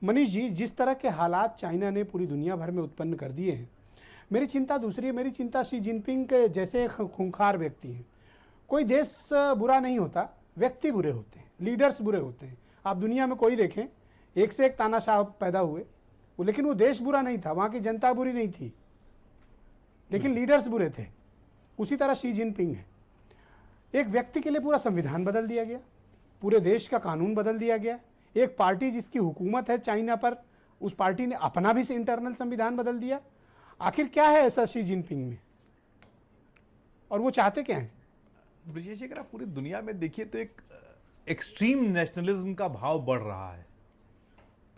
मनीष जी, जिस तरह के हालात चाइना ने पूरी दुनिया भर में उत्पन्न कर दिए हैं, मेरी चिंता दूसरी है। मेरी चिंता शी जिनपिंग के जैसे खूंखार व्यक्ति हैं। कोई देश बुरा नहीं होता, व्यक्ति बुरे होते हैं, लीडर्स बुरे होते हैं। आप दुनिया में कोई देखें, एक से एक तानाशाह पैदा हुए, लेकिन वो देश बुरा नहीं था, वहाँ की जनता बुरी नहीं थी, लेकिन लीडर्स बुरे थे। उसी तरह शी जिनपिंग है। एक व्यक्ति के लिए पूरा संविधान बदल दिया गया, पूरे देश का कानून बदल दिया गया। एक पार्टी जिसकी हुकूमत है चाइना पर, उस पार्टी ने अपना भी इंटरनल संविधान बदल दिया। आखिर क्या है ऐसा शी जिनपिंग में, और वो चाहते क्या हैं? ब्रिजेश, अगर आप पूरी दुनिया में देखिए तो एक एक्सट्रीम नेशनलिज्म का भाव बढ़ रहा है।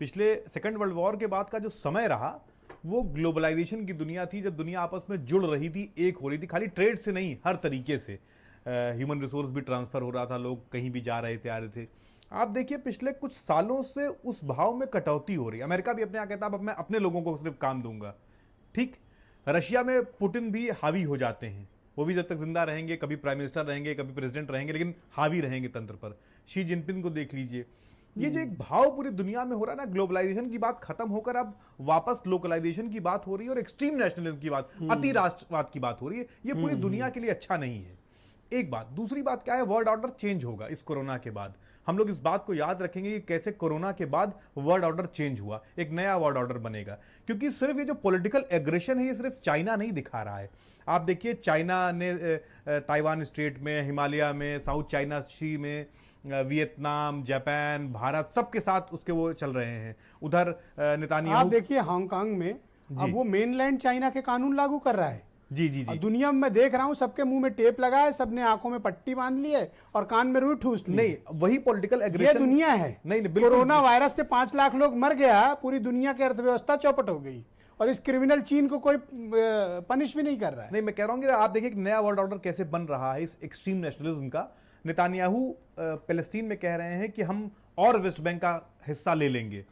पिछले सेकेंड वर्ल्ड वॉर के बाद का जो समय रहा वो ग्लोबलाइजेशन की दुनिया थी, जब दुनिया आपस में जुड़ रही थी, एक हो रही थी, खाली ट्रेड से नहीं, हर तरीके से। ह्यूमन रिसोर्स भी ट्रांसफ़र हो रहा था, लोग कहीं भी जा रहे थे, आ रहे थे। आप देखिए पिछले कुछ सालों से उस भाव में कटौती हो रही है। अमेरिका भी अपने यहाँ कहता है अब मैं अपने लोगों को सिर्फ काम दूंगा, ठीक। रशिया में पुतिन भी हावी हो जाते हैं, वो भी जब तक जिंदा रहेंगे, कभी प्राइम मिनिस्टर रहेंगे, कभी प्रेसिडेंट रहेंगे, लेकिन हावी रहेंगे तंत्र पर। शी जिनपिंग को देख लीजिए, ये जो एक भाव पूरी दुनिया में हो रहा है ना, ग्लोबलाइजेशन की बात खत्म होकर अब वापस लोकलाइजेशन की बात हो रही है और एक्सट्रीम नेशनलिज्म की बात, अति राष्ट्रवाद की बात हो रही है। ये पूरी दुनिया के लिए अच्छा नहीं है। एक बात, दूसरी बात क्या है, वर्ल्ड ऑर्डर चेंज होगा इस कोरोना के बाद। हम लोग इस बात को याद रखेंगे कि कैसे कोरोना के बाद वर्ल्ड ऑर्डर चेंज हुआ, एक नया वर्ल्ड ऑर्डर बनेगा। क्योंकि सिर्फ ये जो पॉलिटिकल एग्रेशन है, ये सिर्फ चाइना नहीं दिखा रहा है। आप देखिए, चाइना ने ताइवान स्ट्रेट में, हिमालय में, साउथ चाइना सी में, वियतनाम, जापान, भारत, सबके साथ उसके वो चल रहे हैं। उधर नेतानियाहू, आप देखिए हांगकांग में अब वो मेनलैंड चाइना के कानून लागू कर रहा है। जी जी जी, दुनिया में मैं देख रहा हूं सबके मुंह में टेप लगा है, सबने आंखों में पट्टी बांध ली है और कान में रुई ठूस ली। नहीं, वही पॉलिटिकल ये एग्रेशन दुनिया है। नहीं, बिल्कुल। कोरोना वायरस से 5 लाख लोग मर गया, पूरी दुनिया की अर्थव्यवस्था चौपट हो गई और इस क्रिमिनल चीन को कोई पनिश भी नहीं कर रहा है। नहीं, मैं कह रहा हूँ कि आप देखिए एक नया वर्ल्ड ऑर्डर कैसे बन रहा है इस एक्सट्रीम नेशनलिज्म का। नेतानियाहू पैलेस्टीन में कह रहे हैं कि हम और वेस्ट बैंक का हिस्सा ले लेंगे।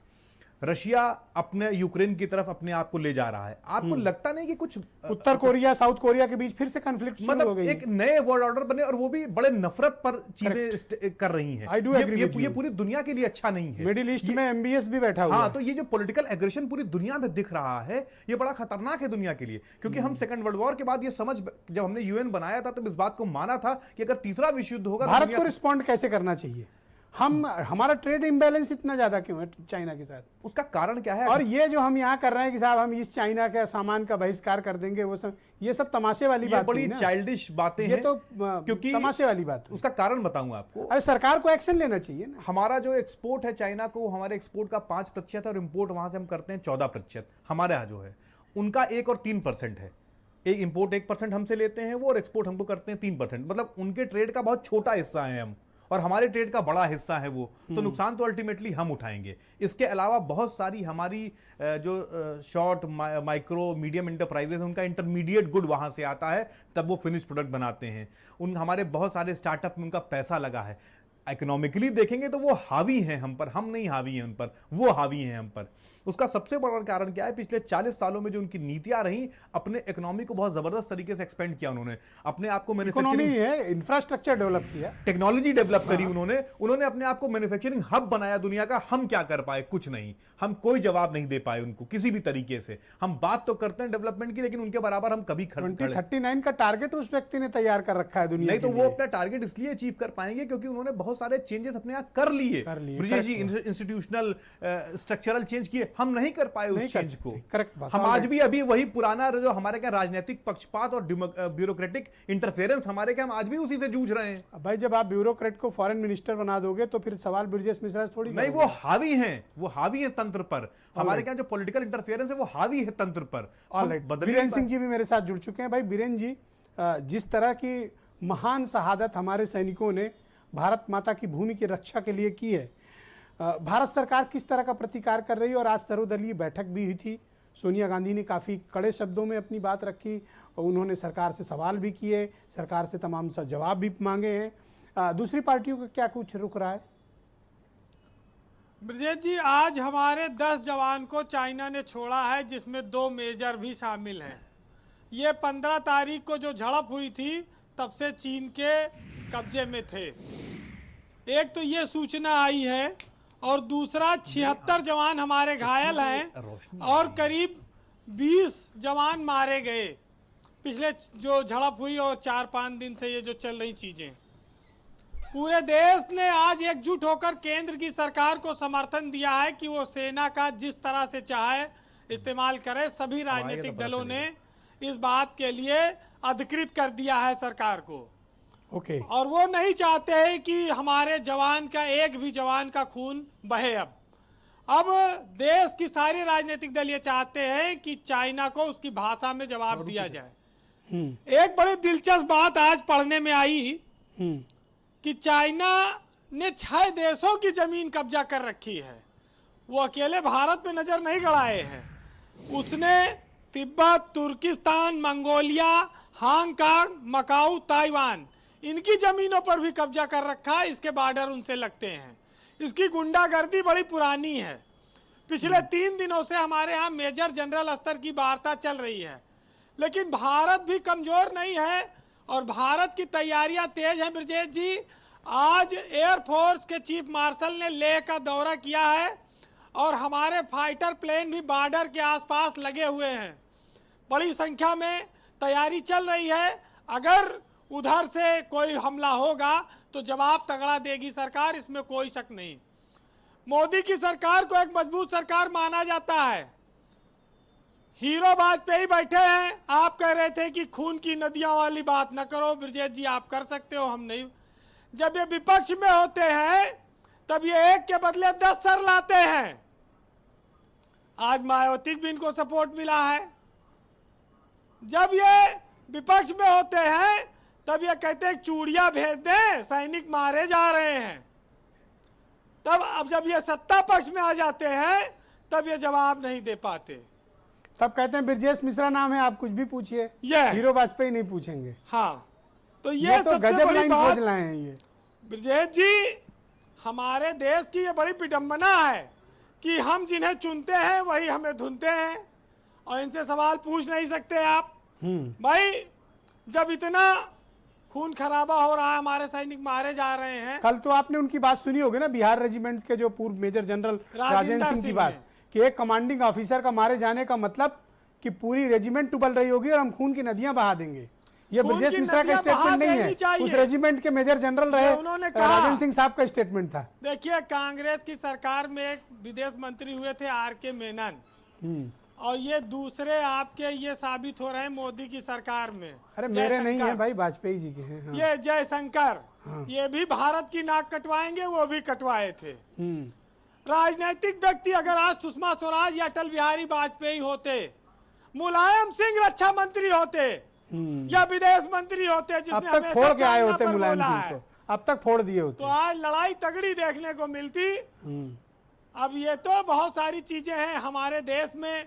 रशिया अपने यूक्रेन की तरफ अपने आप को ले जा रहा है। आपको लगता नहीं कि कुछ उत्तर कोरिया साउथ कोरिया के बीच फिर से कॉन्फ्लिक्ट शुरू हो गई? एक नए वर्ल्ड ऑर्डर बने और वो भी बड़े नफरत पर चीजें कर रही हैं। I do agree with you. ये पूरी दुनिया के लिए अच्छा नहीं है। मिडिल ईस्ट में MBS भी बैठा हुआ है। हाँ, तो ये जो पॉलिटिकल एग्रेशन पूरी दुनिया में दिख रहा है, ये बड़ा खतरनाक है दुनिया के लिए। क्योंकि हम सेकंड वर्ल्ड वॉर के बाद ये समझ, जब हमने UN बनाया था, तो इस बात को माना था कि अगर तीसरा विश्व युद्ध होगा, भारत को रिस्पॉन्ड कैसे करना चाहिए? हमारा ट्रेड इम्बैलेंस इतना ज्यादा क्यों है चाइना के साथ? उसका कारण क्या है? और ये जो हम यहाँ कर रहे हैं कि साहब हम इस चाइना के सामान का बहिष्कार कर देंगे, वो सब ये सब तमाशे वाली बात, बड़ी चाइल्डिश बातें हैं। ये तो क्योंकि तमाशे वाली बात। उसका कारण बताऊंगा आपको। अरे सरकार को एक्शन लेना चाहिए ना। हमारा जो एक्सपोर्ट है चाइना को, हमारे एक्सपोर्ट का 5% और इंपोर्ट वहां से हम करते हैं 14%। हमारे यहाँ जो है उनका 1 और 3% है। एक इंपोर्ट 1% हमसे लेते हैं वो, और एक्सपोर्ट हमको करते हैं 3%। मतलब उनके ट्रेड का बहुत छोटा हिस्सा है हम, और हमारे ट्रेड का बड़ा हिस्सा है वो। तो नुकसान तो अल्टीमेटली हम उठाएंगे। इसके अलावा बहुत सारी हमारी जो शॉर्ट, माइक्रो, मीडियम इंटरप्राइजेस, उनका इंटरमीडिएट गुड वहां से आता है, तब वो फिनिश प्रोडक्ट बनाते हैं। हमारे बहुत सारे स्टार्टअप में उनका पैसा लगा है। इकोनॉमिकली देखेंगे तो वो हावी हैं हम पर, हम नहीं हावी हैं उन पर, वो हावी हैं हम पर। उसका सबसे बड़ा कारण क्या है? पिछले 40 सालों में जो उनकी नीतियां रही, अपने इकोनॉमी को बहुत जबरदस्त तरीके से एक्सपेंड किया उन्होंने। अपने आप को मैन्युफैक्चरिंग है, इंफ्रास्ट्रक्चर डेवलप किया, टेक्नोलॉजी डेवलप करी उन्होंने अपने आप को मैन्युफैक्चरिंग हब बनाया दुनिया का। हम क्या कर पाए? कुछ नहीं। हम कोई जवाब नहीं दे पाए उनको किसी भी तरीके से। हम बात तो करते हैं डेवलपमेंट की, लेकिन उनके बराबर हम कभी 2039 का टारगेट उस व्यक्ति ने तैयार कर रखा है दुनिया नहीं, तो वो अपना टारगेट इसलिए अचीव कर पाएंगे क्योंकि उन्होंने बहुत सारे चेंजेस अपने यहाँ कर लिए। ब्रिजेश जी, इंस्टीट्यूशनल स्ट्रक्चरल चेंज किए, हम नहीं कर पाए उस चेंज को। करेक्ट बात। हम आज भी अभी वही पुराना जो हमारे क्या राजनीतिक पक्षपात और ब्यूरोक्रेटिक इंटरफेरेंस हमारे क्या, हम आज भी उसी से जूझ रहे हैं। भाई जब आप ब्यूरोक्रेट को फॉरेन मिनिस्टर बना दोगे तो फिर सवाल ब्रिजेश मिश्रा से थोड़ी नहीं, वो हावी हैं, वो हावी हैं तंत्र पर। हमारे क्या जो पॉलिटिकल इंटरफेरेंस है वो हावी है तंत्र पर। बीरेन सिंह जी भी मेरे साथ जुड़ चुके हैं। भाई बीरेन जी, जिस तरह की महान शहादत हमारे सैनिकों ने भारत माता की भूमि की रक्षा के लिए की है, भारत सरकार किस तरह का प्रतिकार कर रही है? और आज सर्वदलीय बैठक भी हुई थी, सोनिया गांधी ने काफ़ी कड़े शब्दों में अपनी बात रखी और उन्होंने सरकार से सवाल भी किए, सरकार से तमाम सा जवाब भी मांगे हैं। दूसरी पार्टियों का क्या कुछ रुक रहा है? ब्रजेश जी, आज हमारे 10 जवान को चाइना ने छोड़ा है, जिसमें 2 मेजर भी शामिल हैं। ये 15 तारीख को जो झड़प हुई थी तब से चीन के कब्जे में थे। एक तो ये सूचना आई है, और दूसरा 76 जवान हमारे घायल हैं और करीब 20 जवान मारे गए पिछले जो झड़प हुई और 4-5 दिन से ये जो चल रही चीजें। पूरे देश ने आज एकजुट होकर केंद्र की सरकार को समर्थन दिया है कि वो सेना का जिस तरह से चाहे इस्तेमाल करे। सभी राजनीतिक दलों ने इस बात के लिए अधिकृत कर दिया है सरकार को। और वो नहीं चाहते हैं कि हमारे जवान का, एक भी जवान का खून बहे। अब देश की सारी राजनीतिक दल ये चाहते हैं कि चाइना को उसकी भाषा में जवाब दिया जाए। एक बड़ी दिलचस्प बात आज पढ़ने में आई कि चाइना ने 6 देशों की जमीन कब्जा कर रखी है। वो अकेले भारत पे नजर नहीं गड़ाए हैं, उसने तिब्बत, तुर्किस्तान, मंगोलिया, हांगकांग, मकाऊ, ताइवान, इनकी जमीनों पर भी कब्जा कर रखा है। इसके बॉर्डर उनसे लगते हैं। इसकी गुंडागर्दी बड़ी पुरानी है। पिछले 3 दिनों से हमारे यहाँ मेजर जनरल स्तर की वार्ता चल रही है, लेकिन भारत भी कमजोर नहीं है। और भारत की तैयारियां तेज हैं ब्रजेश जी। आज एयरफोर्स के चीफ मार्शल ने लेह का दौरा किया है और हमारे फाइटर प्लेन भी बॉर्डर के आसपास लगे हुए हैं। बड़ी संख्या में तैयारी चल रही है। अगर उधर से कोई हमला होगा तो जवाब तगड़ा देगी सरकार, इसमें कोई शक नहीं। मोदी की सरकार को एक मजबूत सरकार माना जाता है। हीरो वाजपेयी बैठे हैं, आप कह रहे थे कि खून की नदियां वाली बात न करो ब्रजेश जी, आप कर सकते हो, हम नहीं। जब ये विपक्ष में होते हैं तब ये एक के बदले 10 सर लाते हैं। आज मायावती भी इनको सपोर्ट मिला है। जब ये विपक्ष में होते हैं तब ये कहते हैं चूड़ियां भेज दें, सैनिक मारे जा रहे हैं। तब अब जब ये सत्ता पक्ष में आ जाते हैं तब ये जवाब नहीं दे पाते। तब कहते हैं ब्रजेश मिश्रा नाम है, आप कुछ भी पूछिए, हीरो वाजपेयी नहीं पूछेंगे। हाँ, तो ये तो सबसे बड़ी बात लाए हैं ये ब्रजेश जी। हमारे देश की ये बड़ी विडंबना है कि हम जिन्हें चुनते हैं वही हमें धुनते हैं और इनसे सवाल पूछ नहीं सकते आप। भाई जब इतना खून खराबा हो रहा है, हमारे सैनिक मारे जा रहे हैं। कल तो आपने उनकी बात सुनी होगी ना, बिहार रेजिमेंट के जो पूर्व मेजर जनरल राजेंद्र सिंह की बात, कि एक कमांडिंग ऑफिसर का मारे जाने का मतलब कि पूरी रेजिमेंट उबल रही होगी और हम खून की नदियां बहा देंगे। ये ब्रजेश मिश्रा का स्टेटमेंट नहीं है, उस रेजिमेंट के मेजर जनरल रहे राजेंद्र सिंह साहब का स्टेटमेंट था। देखिए, कांग्रेस की सरकार में एक विदेश मंत्री हुए थे आर.के. मेनन, और ये दूसरे आपके ये साबित हो रहे हैं मोदी की सरकार में। अरे मेरे नहीं है भाई, वाजपेयी जी के हैं। हाँ। ये जयशंकर, ये भी भारत की नाक कटवाएंगे, वो भी कटवाए थे। राजनीतिक व्यक्ति अगर आज सुषमा स्वराज या अटल बिहारी वाजपेयी होते, मुलायम सिंह रक्षा मंत्री होते या विदेश मंत्री होते, जिसने अब तक फोड़ के आए होते मुलायम सिंह को, अब तक फोड़ दिए होते, तो आज लड़ाई तगड़ी देखने को मिलती। अब ये तो बहुत सारी चीजें हैं हमारे देश में।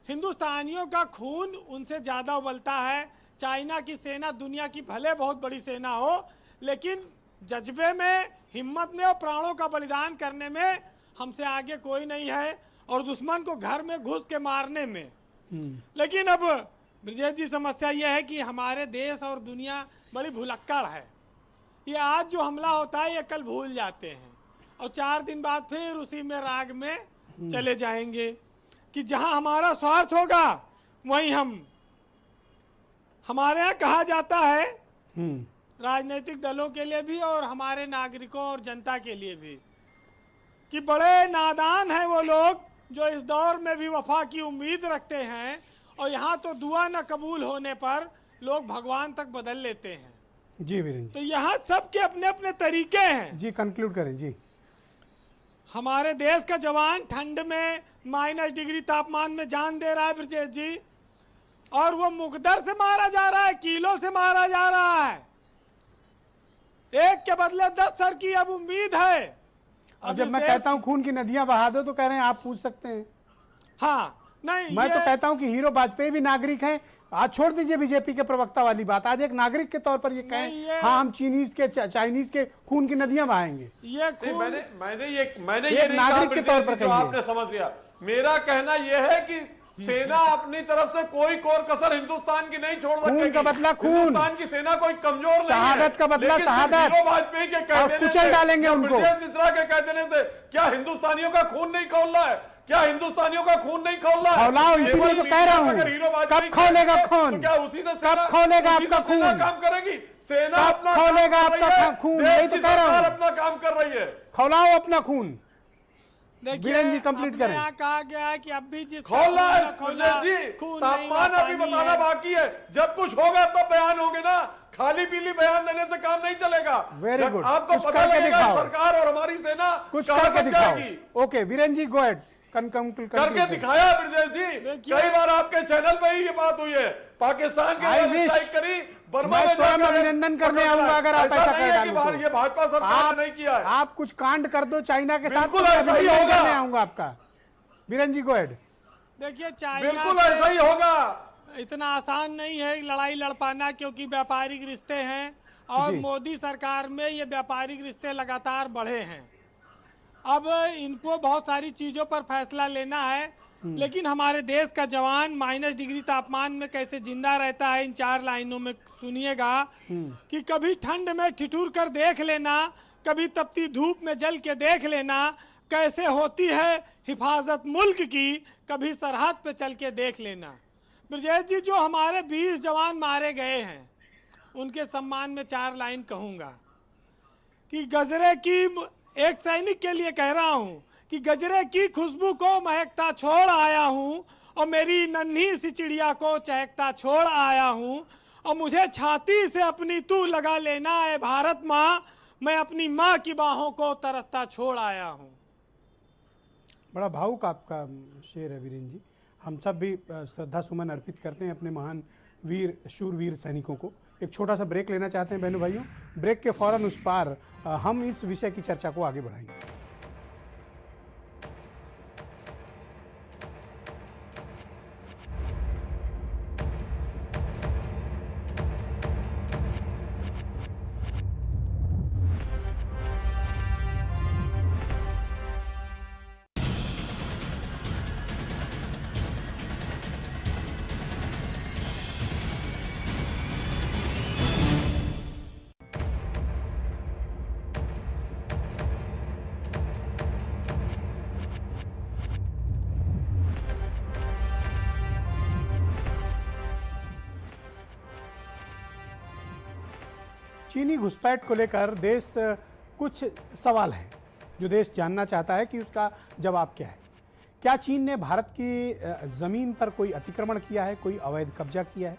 हिंदुस्तानियों का खून उनसे ज्यादा उबलता है। चाइना की सेना दुनिया की भले बहुत बड़ी सेना हो, लेकिन जज्बे में, हिम्मत में और प्राणों का बलिदान करने में हमसे आगे कोई नहीं है, और दुश्मन को घर में घुस के मारने में। लेकिन अब ब्रजेश जी समस्या यह है कि हमारे देश और दुनिया बड़ी भुलक्कड़ है। ये आज जो हमला होता है ये कल भूल जाते हैं और 4 दिन बाद फिर उसी में राग में चले जाएंगे कि जहां हमारा स्वार्थ होगा वहीं हमारे यहाँ कहा जाता है, राजनीतिक दलों के लिए भी और हमारे नागरिकों और जनता के लिए भी, कि बड़े नादान हैं वो लोग जो इस दौर में भी वफा की उम्मीद रखते हैं, और यहाँ तो दुआ न कबूल होने पर लोग भगवान तक बदल लेते हैं। जी वीरेंद्र, तो यहाँ सबके अपने अपने तरीके हैं। जी कंक्लूड करें जी। हमारे देश का जवान ठंड में -डिग्री तापमान में जान दे रहा है ब्रजेश जी, और वो मुकद्दर से मारा जा रहा है, किलो से मारा जा रहा है। एक के बदले 10 सर की अब उम्मीद है। अब जब मैं कहता हूँ खून की नदियां बहा दो तो कह रहे हैं आप पूछ सकते हैं। हाँ, नहीं, मैं तो कहता हूँ कि हीरो वाजपेयी भी नागरिक हैं। आज छोड़ दीजिए बीजेपी के प्रवक्ता वाली बात, आज एक नागरिक के तौर पर ये कहें हाँ हम चाइनीज के खून की नदियां बहाएंगे। ये खून मैंने ये नागरिक के तौर पर आपने समझ लिया। मेरा कहना यह है कि सेना अपनी तरफ से कोई कोर कसर हिंदुस्तान की नहीं छोड़ सकेगी। खून का बदला खून, हिंदुस्तान की सेना कोई कमजोर नहीं है। शहादत का बदला शहादत। हीरो वाजपेयी के कह देने कुचल डालेंगे उनको। ब्रजेश मिश्रा के कह देने से क्या हिंदुस्तानियों का खून नहीं खोल रहा है? क्या हिंदुस्तानियों का खून नहीं खोल रहा है? खौलाओ, इसीलिए तो कह रहा हूँ। कब खोलेगा खून? क्या उसी से कब खोलेगा आपका खून? काम करेगी सेना, अपना खोलेगा आपका खून? यही तो कह रहा हूँ, अपना काम कर रही है। खौलाओ अपना खून। देखिए, जी कंप्लीट करें। यहाँ कहा गया है कि अब भी जिस खोलना है तापमान अभी बताना बाकी है। जब कुछ होगा तब बयान होंगे ना, खाली पीली बयान देने से काम नहीं चलेगा। वेरी गुड, आपको पता लगेगा सरकार और हमारी सेना कुछ करके दिखाओ। Okay Virendra ji, go ahead. करके दिखाया ब्रजेश जी। कई बार आपके चैनल पे ही ये बात हुई है। पाकिस्तान के स्ट्राइक करी, बर्मा में स्वयं अभिनंदन करने आऊंगा अगर आप ऐसा कर डालें। ये भाजपा सरकार ने नहीं किया है। आप कुछ कांड कर दो चाइना के साथ, बिल्कुल ऐसा ही होगा। आऊंगा आपका। Virendra ji, go ahead. देखिए, चाइना बिल्कुल ऐसा ही होगा। इतना आसान नहीं है लड़ाई लड़ पाना, क्योंकि व्यापारिक रिश्ते हैं और मोदी सरकार में ये व्यापारिक रिश्ते लगातार बढ़े हैं। अब इनको बहुत सारी चीज़ों पर फैसला लेना है। लेकिन हमारे देश का जवान -डिग्री तापमान में कैसे जिंदा रहता है, इन 4 लाइनों में सुनिएगा कि कभी ठंड में ठिठुर कर देख लेना, कभी तपती धूप में जल के देख लेना, कैसे होती है हिफाजत मुल्क की, कभी सरहद पे चल के देख लेना। ब्रजेश जी, जो हमारे 20 जवान मारे गए हैं उनके सम्मान में 4 लाइन कहूँगा कि गजरे की, एक सैनिक के लिए कह रहा हूँ कि गजरे की खुशबू को महकता छोड़ आया हूँ और मेरी नन्ही सी चिड़िया को चहकता छोड़ आया हूँ, और मुझे छाती से अपनी तू लगा लेना है भारत माँ, मैं अपनी माँ की बाहों को तरसता छोड़ आया हूँ। बड़ा भावुक आपका शेर है वीरेंद्र जी। हम सब भी श्रद्धा सुमन अर्पित करते हैं अपने महान वीर शूरवीर सैनिकों को। एक छोटा सा ब्रेक लेना चाहते हैं बहनों भाइयों। ब्रेक के फौरन उस पार हम इस विषय की चर्चा को आगे बढ़ाएंगे। चीनी घुसपैठ को लेकर देश कुछ सवाल है जो देश जानना चाहता है कि उसका जवाब क्या है। क्या चीन ने भारत की ज़मीन पर कोई अतिक्रमण किया है, कोई अवैध कब्जा किया है?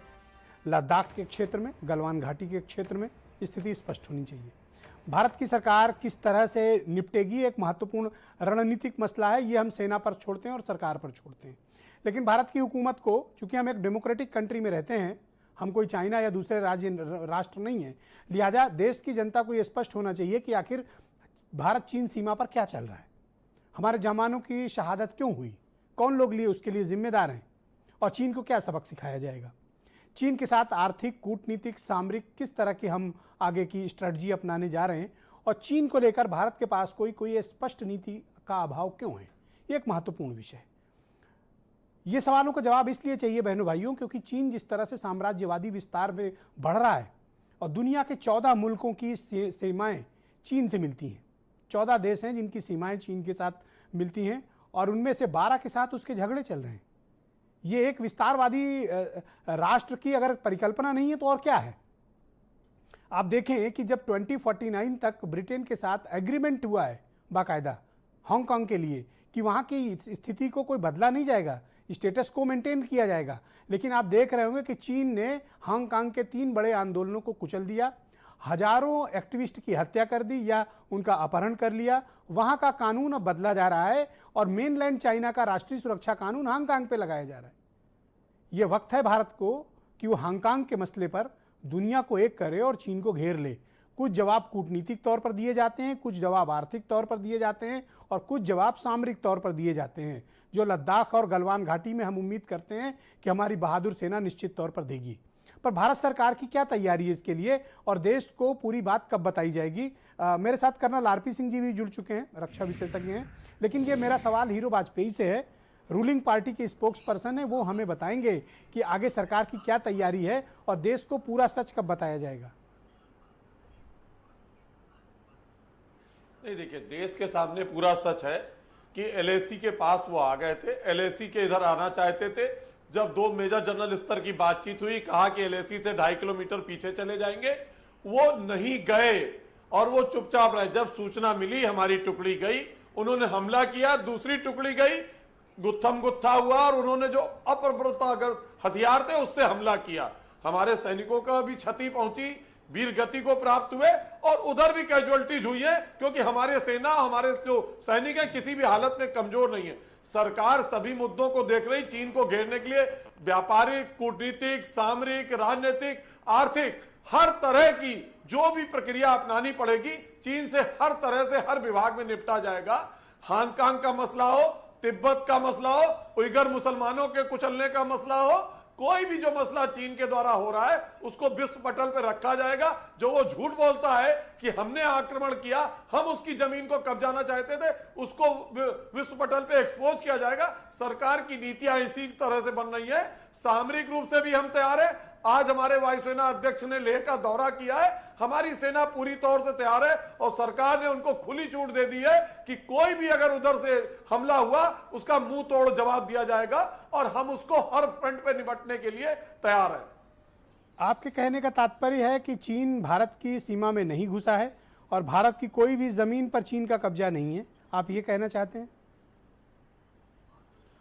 लद्दाख के क्षेत्र में, गलवान घाटी के क्षेत्र में स्थिति स्पष्ट होनी चाहिए। भारत की सरकार किस तरह से निपटेगी, एक महत्वपूर्ण रणनीतिक मसला है। ये हम सेना पर छोड़ते हैं और सरकार पर छोड़ते हैं। लेकिन भारत की हुकूमत को, चूँकि हम एक डेमोक्रेटिक कंट्री में रहते हैं, हम कोई चाइना या दूसरे राष्ट्र नहीं है, लिहाजा देश की जनता को ये स्पष्ट होना चाहिए कि आखिर भारत चीन सीमा पर क्या चल रहा है, हमारे जवानों की शहादत क्यों हुई, कौन लोग लिए उसके लिए जिम्मेदार हैं, और चीन को क्या सबक सिखाया जाएगा। चीन के साथ आर्थिक, कूटनीतिक, सामरिक किस तरह की हम आगे की स्ट्रेटजी अपनाने जा रहे हैं, और चीन को लेकर भारत के पास कोई स्पष्ट नीति का अभाव क्यों है, ये एक महत्वपूर्ण विषय है। ये सवालों का जवाब इसलिए चाहिए बहनों भाइयों क्योंकि चीन जिस तरह से साम्राज्यवादी विस्तार में बढ़ रहा है और दुनिया के 14 मुल्कों की सीमाएं चीन से मिलती हैं। 14 देश हैं जिनकी सीमाएं चीन के साथ मिलती हैं और उनमें से 12 के साथ उसके झगड़े चल रहे हैं। ये एक विस्तारवादी राष्ट्र की अगर परिकल्पना नहीं है तो और क्या है। आप देखें कि जब 2049 तक ब्रिटेन के साथ एग्रीमेंट हुआ है बाकायदा हांगकांग के लिए कि वहाँ की स्थिति को कोई बदला नहीं जाएगा, स्टेटस को मेंटेन किया जाएगा, लेकिन आप देख रहे होंगे कि चीन ने हांगकांग के 3 बड़े आंदोलनों को कुचल दिया, हजारों एक्टिविस्ट की हत्या कर दी या उनका अपहरण कर लिया। वहाँ का कानून अब बदला जा रहा है और मेनलैंड चाइना का राष्ट्रीय सुरक्षा कानून हांगकांग पे लगाया जा रहा है। ये वक्त है भारत को कि वो हांगकांग के मसले पर दुनिया को एक करे और चीन को घेर ले। कुछ जवाब कूटनीतिक तौर पर दिए जाते हैं, कुछ जवाब आर्थिक तौर पर दिए जाते हैं और कुछ जवाब सामरिक तौर पर दिए जाते हैं, जो लद्दाख और गलवान घाटी में हम उम्मीद करते हैं कि हमारी बहादुर सेना निश्चित तौर पर देगी। पर भारत सरकार की क्या तैयारी है इसके लिए और देश को पूरी बात कब बताई जाएगी। मेरे साथ कर्नल आरपी सिंह जी भी जुड़ चुके हैं, रक्षा विशेषज्ञ हैं, लेकिन ये मेरा सवाल हीरो वाजपेयी से है, रूलिंग पार्टी के स्पोक्स पर्सन है, वो हमें बताएंगे कि आगे सरकार की क्या तैयारी है और देश को पूरा सच कब बताया जाएगा। नहीं, देखिए, देश के सामने पूरा सच है कि एलएसी के पास वो आ गए थे, एलएसी के इधर आना चाहते थे। जब 2 मेजर जनरल स्तर की बातचीत हुई, कहा कि एलएसी से 2.5 किलोमीटर पीछे चले जाएंगे, वो नहीं गए और वो चुपचाप रहे। जब सूचना मिली, हमारी टुकड़ी गई, उन्होंने हमला किया, दूसरी टुकड़ी गई, गुत्थम गुत्था हुआ और उन्होंने जो अपरंपरागत हथियार थे उससे हमला किया। हमारे सैनिकों का भी क्षति पहुंची, वीर गति को प्राप्त हुए और उधर भी कैजुअलिटीज हुई है, क्योंकि हमारे सेना, हमारे जो सैनिक हैं, किसी भी हालत में कमजोर नहीं है। सरकार सभी मुद्दों को देख रही, चीन को घेरने के लिए व्यापारिक, कूटनीतिक, सामरिक, राजनीतिक, आर्थिक, हर तरह की जो भी प्रक्रिया अपनानी पड़ेगी, चीन से हर तरह से हर विभाग में निपटा जाएगा। हांगकांग का मसला हो, तिब्बत का मसला हो, उइगर मुसलमानों के कुचलने का मसला हो, कोई भी जो मसला चीन के द्वारा हो रहा है उसको विश्व पटल पर रखा जाएगा। जो वो झूठ बोलता है कि हमने आक्रमण किया, हम उसकी जमीन को कब्जाना चाहते थे, उसको विश्व पटल पे एक्सपोज किया जाएगा। सरकार की नीतियां इसी तरह से बन रही है। सामरिक रूप से भी हम तैयार है। आज हमारे वायुसेना अध्यक्ष ने लेह का दौरा किया है। हमारी सेना पूरी तौर से तैयार है और सरकार ने उनको खुली छूट दे दी है कि कोई भी अगर उधर से हमला हुआ उसका मुंह तोड़ जवाब दिया जाएगा और हम उसको हर फ्रंट पे निपटने के लिए तैयार है। आपके कहने का तात्पर्य है कि चीन भारत की सीमा में नहीं घुसा है और भारत की कोई भी जमीन पर चीन का कब्जा नहीं है, आप ये कहना चाहते हैं?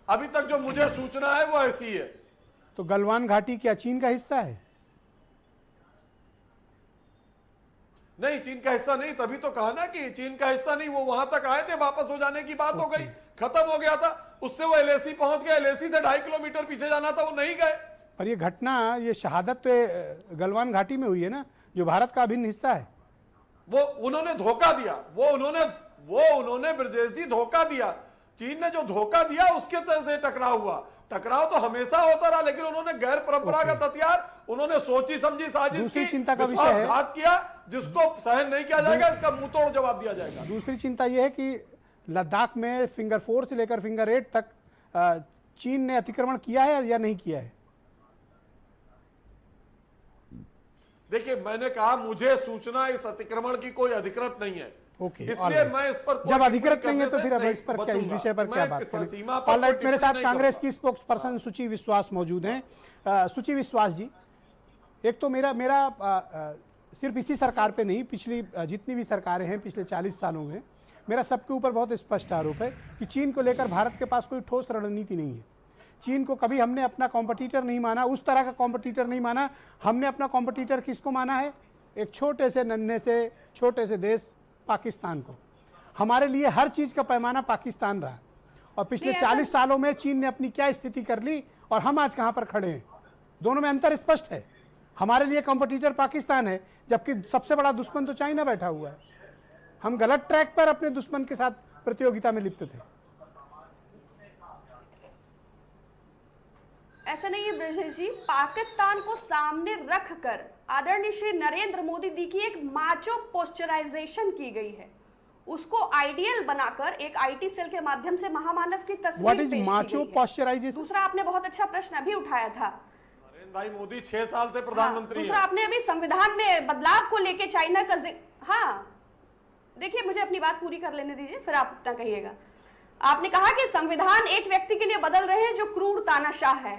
अभी तक जो मुझे सूचना है वो ऐसी है। तो गलवान घाटी क्या चीन का हिस्सा है? नहीं, चीन का हिस्सा नहीं। तभी तो कहा ना कि चीन का हिस्सा नहीं। वो वहां तक आए थे, वापस हो जाने की बात हो गई, खत्म हो गया था। उससे वो एलएसी पहुंच गए, एलएसी से 2.5 किलोमीटर पीछे जाना था, वो नहीं गए। पर ये घटना, ये शहादत तो गलवान घाटी में हुई है ना, जो भारत का अभिन्न हिस्सा है। वो उन्होंने धोखा दिया, वो उन्होंने ब्रजेश जी धोखा दिया। चीन ने जो धोखा दिया उसके तरह से टकराव हुआ। टकराव तो हमेशा होता रहा, लेकिन उन्होंने गैर परंपरागत हथियार, उन्होंने सोची समझी साजिश दूसरी की, चिंता का विषय है, विश्वासघात किया, जिसको सहन नहीं किया जाएगा, इसका मुंह तोड़ जवाब दिया जाएगा। दूसरी चिंता यह है कि लद्दाख में फिंगर 4 से लेकर फिंगर 8 तक चीन ने अतिक्रमण किया है या नहीं किया है? देखिए, मैंने कहा मुझे सूचना इस अतिक्रमण की कोई अधिकृत नहीं है। ओके, इसलिए मैं इस पर जब अधिकृत नहीं है तो फिर अब इस पर क्या, इस विषय पर क्या बात करें? ऑलराइट, मेरे साथ कांग्रेस की स्पोक्स पर्सन सुचि विश्वास मौजूद हैं। सुचि विश्वास जी, एक तो मेरा सिर्फ इसी सरकार पे नहीं, पिछली जितनी भी सरकारें हैं पिछले 40 सालों में, मेरा सबके ऊपर बहुत स्पष्ट आरोप है कि चीन को लेकर भारत के पास कोई ठोस रणनीति नहीं है। चीन को कभी हमने अपना कॉम्पिटिटर नहीं माना, उस तरह का कॉम्पिटिटर नहीं माना। हमने अपना कॉम्पिटिटर किसको माना है? एक छोटे से देश पाकिस्तान को। हमारे लिए हर चीज का पैमाना पाकिस्तान रहा और पिछले 40 सालों में चीन ने अपनी क्या स्थिति कर ली और हम आज कहां पर खड़े हैं, दोनों में अंतर स्पष्ट है। हमारे लिए कॉम्पिटिटर पाकिस्तान है, जबकि सबसे बड़ा दुश्मन तो चाइना बैठा हुआ है। हम गलत ट्रैक पर अपने दुश्मन के साथ प्रतियोगिता में लिप्त थे। ऐसा नहीं है ब्रजेश जी, पाकिस्तान को सामने रखकर आदरणीय श्री नरेंद्र मोदी जी की एक माचो पोस्चराइजेशन की गई है। उसको आइडियल बनाकर एक आईटी सेल के माध्यम से महामानव की तस्वीर पेश की गई है। दूसरा, आपने बहुत अच्छा प्रश्न अभी उठाया था, नरेंद्र भाई मोदी 6 साल से प्रधानमंत्री दूसरा आपने अभी संविधान में बदलाव को लेकर चाइना का देखिए, मुझे अपनी बात पूरी कर लेने दीजिए, फिर आप अपना कहिएगा। आपने कहा कि संविधान एक व्यक्ति के लिए बदल रहे हैं जो क्रूर तानाशाह है।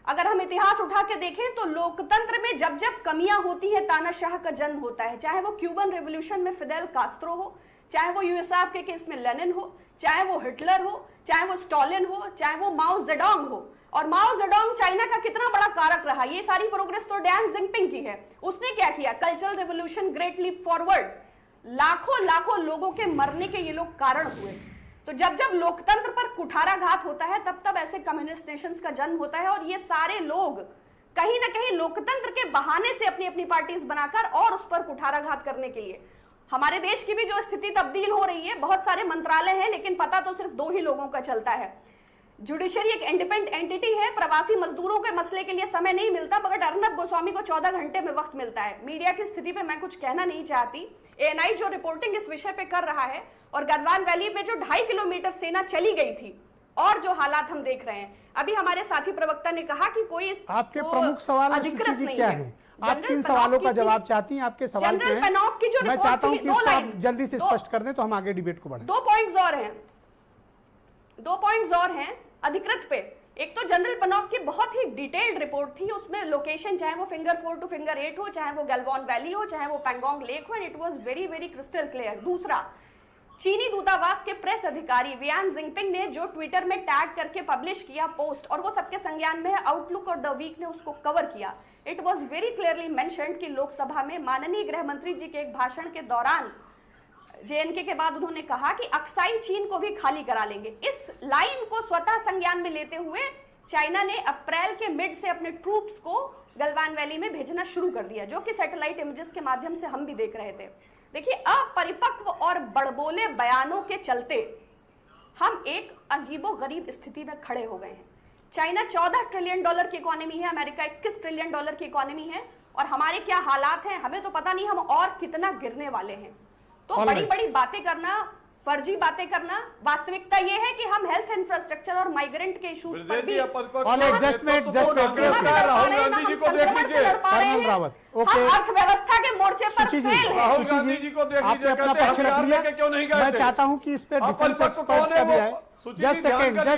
अगर हम इतिहास उठा के देखें तो लोकतंत्र में जब जब कमियां होती हैं, तानाशाह का जन्म होता है। चाहे वो क्यूबन रेवोल्यूशन में फिदेल कास्त्रो हो, चाहे वो यूएसएफ के केस में लेनिन हो, चाहे वो हिटलर हो, चाहे वो स्टॉलिन हो, चाहे वो माओ जेडोंग हो। और माओ जेडोंग चाइना का कितना बड़ा कारक रहा। ये सारी प्रोग्रेस तो डैन जिनपिंग की है। उसने क्या किया? Cultural revolution, great leap forward, लाखों लोगों के मरने के ये लोग कारण हुए। तो जब जब लोकतंत्र पर कुठाराघात होता है, तब तब ऐसे कम्युनिस्ट नेशंस का जन्म होता है। और ये सारे लोग कहीं ना कहीं लोकतंत्र के बहाने से अपनी अपनी पार्टीज बनाकर और उस पर कुठाराघात करने के लिए, हमारे देश की भी जो स्थिति तब्दील हो रही है, बहुत सारे मंत्रालय हैं लेकिन पता तो सिर्फ 2 ही लोगों का चलता है। जुडिशरी एक इंडिपेंडेंट एंटिटी है। प्रवासी मजदूरों के मसले के लिए समय नहीं मिलता, मगर अर्नब गोस्वामी को 14 घंटे में वक्त मिलता है। मीडिया की स्थिति पे मैं कुछ कहना नहीं चाहती। एएनआई जो रिपोर्टिंग इस विषय पे कर रहा है, और गलवान वैली में जो 2.5 किलोमीटर सेना चली गई थी और जो हालात हम देख रहे हैं, अभी हमारे साथी प्रवक्ता ने कहा कि कोई आपके प्रमुख सवाल अधिकृत नहीं क्या है? आप किन सवालों का जवाब चाहती हैं? आपके सवाल क्या हैं? मैं चाहता हूं कि इसको आप जल्दी से स्पष्ट कर दें तो हम आगे डिबेट को बढ़ाएं। 2 पॉइंट्स और हैं अधिकृत पे। एक तो जनरल पनॉक की बहुत ही डिटेल्ड रिपोर्ट थी, उसमें लोकेशन चाहे वो फिंगर 4 टू फिंगर 8 हो, चाहे वो गलवान वैली हो, चाहे वो पैंगोंग लेक हो, and it was very very crystal clear. दूसरा, चीनी दूतावास के प्रेस अधिकारी वियान जिंगपिंग ने जो ट्विटर में टैग करके पब्लिश किया पोस्ट, और वो सबके संज्ञान में है, आउटलुक और द वीक ने उसको कवर किया। It was very clearly mentioned कि लोकसभा में माननीय गृह मंत्री जी के एक भाषण के दौरान जेएनके के बाद उन्होंने कहा कि अक्साई चीन को भी खाली करा लेंगे। इस लाइन को स्वतः संज्ञान में लेते हुए चाइना ने अप्रैल के मिड से अपने ट्रूप्स को गलवान वैली में भेजना शुरू कर दिया, जो कि सैटेलाइट इमेजेस के माध्यम से हम भी देख रहे थे। देखिए, अपरिपक्व और बड़बोले बयानों के चलते हम एक अजीबोगरीब स्थिति में खड़े हो गए हैं। चाइना $14 ट्रिलियन की इकोनॉमी है, अमेरिका $21 ट्रिलियन की इकोनॉमी है, और हमारे क्या हालात हैं हमें तो पता नहीं, हम और कितना गिरने वाले हैं। तो बड़ी बड़ी बातें करना, फर्जी बातें करना, वास्तविकता ये है कि हम हेल्थ इंफ्रास्ट्रक्चर और माइग्रेंट के इश्यूज पर भी राहुल गांधी जी को देख लीजिए, कर्नल रावत, ओके, अर्थव्यवस्था के मोर्चे पर फेल है। राहुल गांधी जी को देख लीजिए, कहते हैं हथियार लेके क्यों नहीं गए मैं थे? चाहता हूं कि इस पे डिफेंस एक्सपर्ट्स का भी आए। जस्ट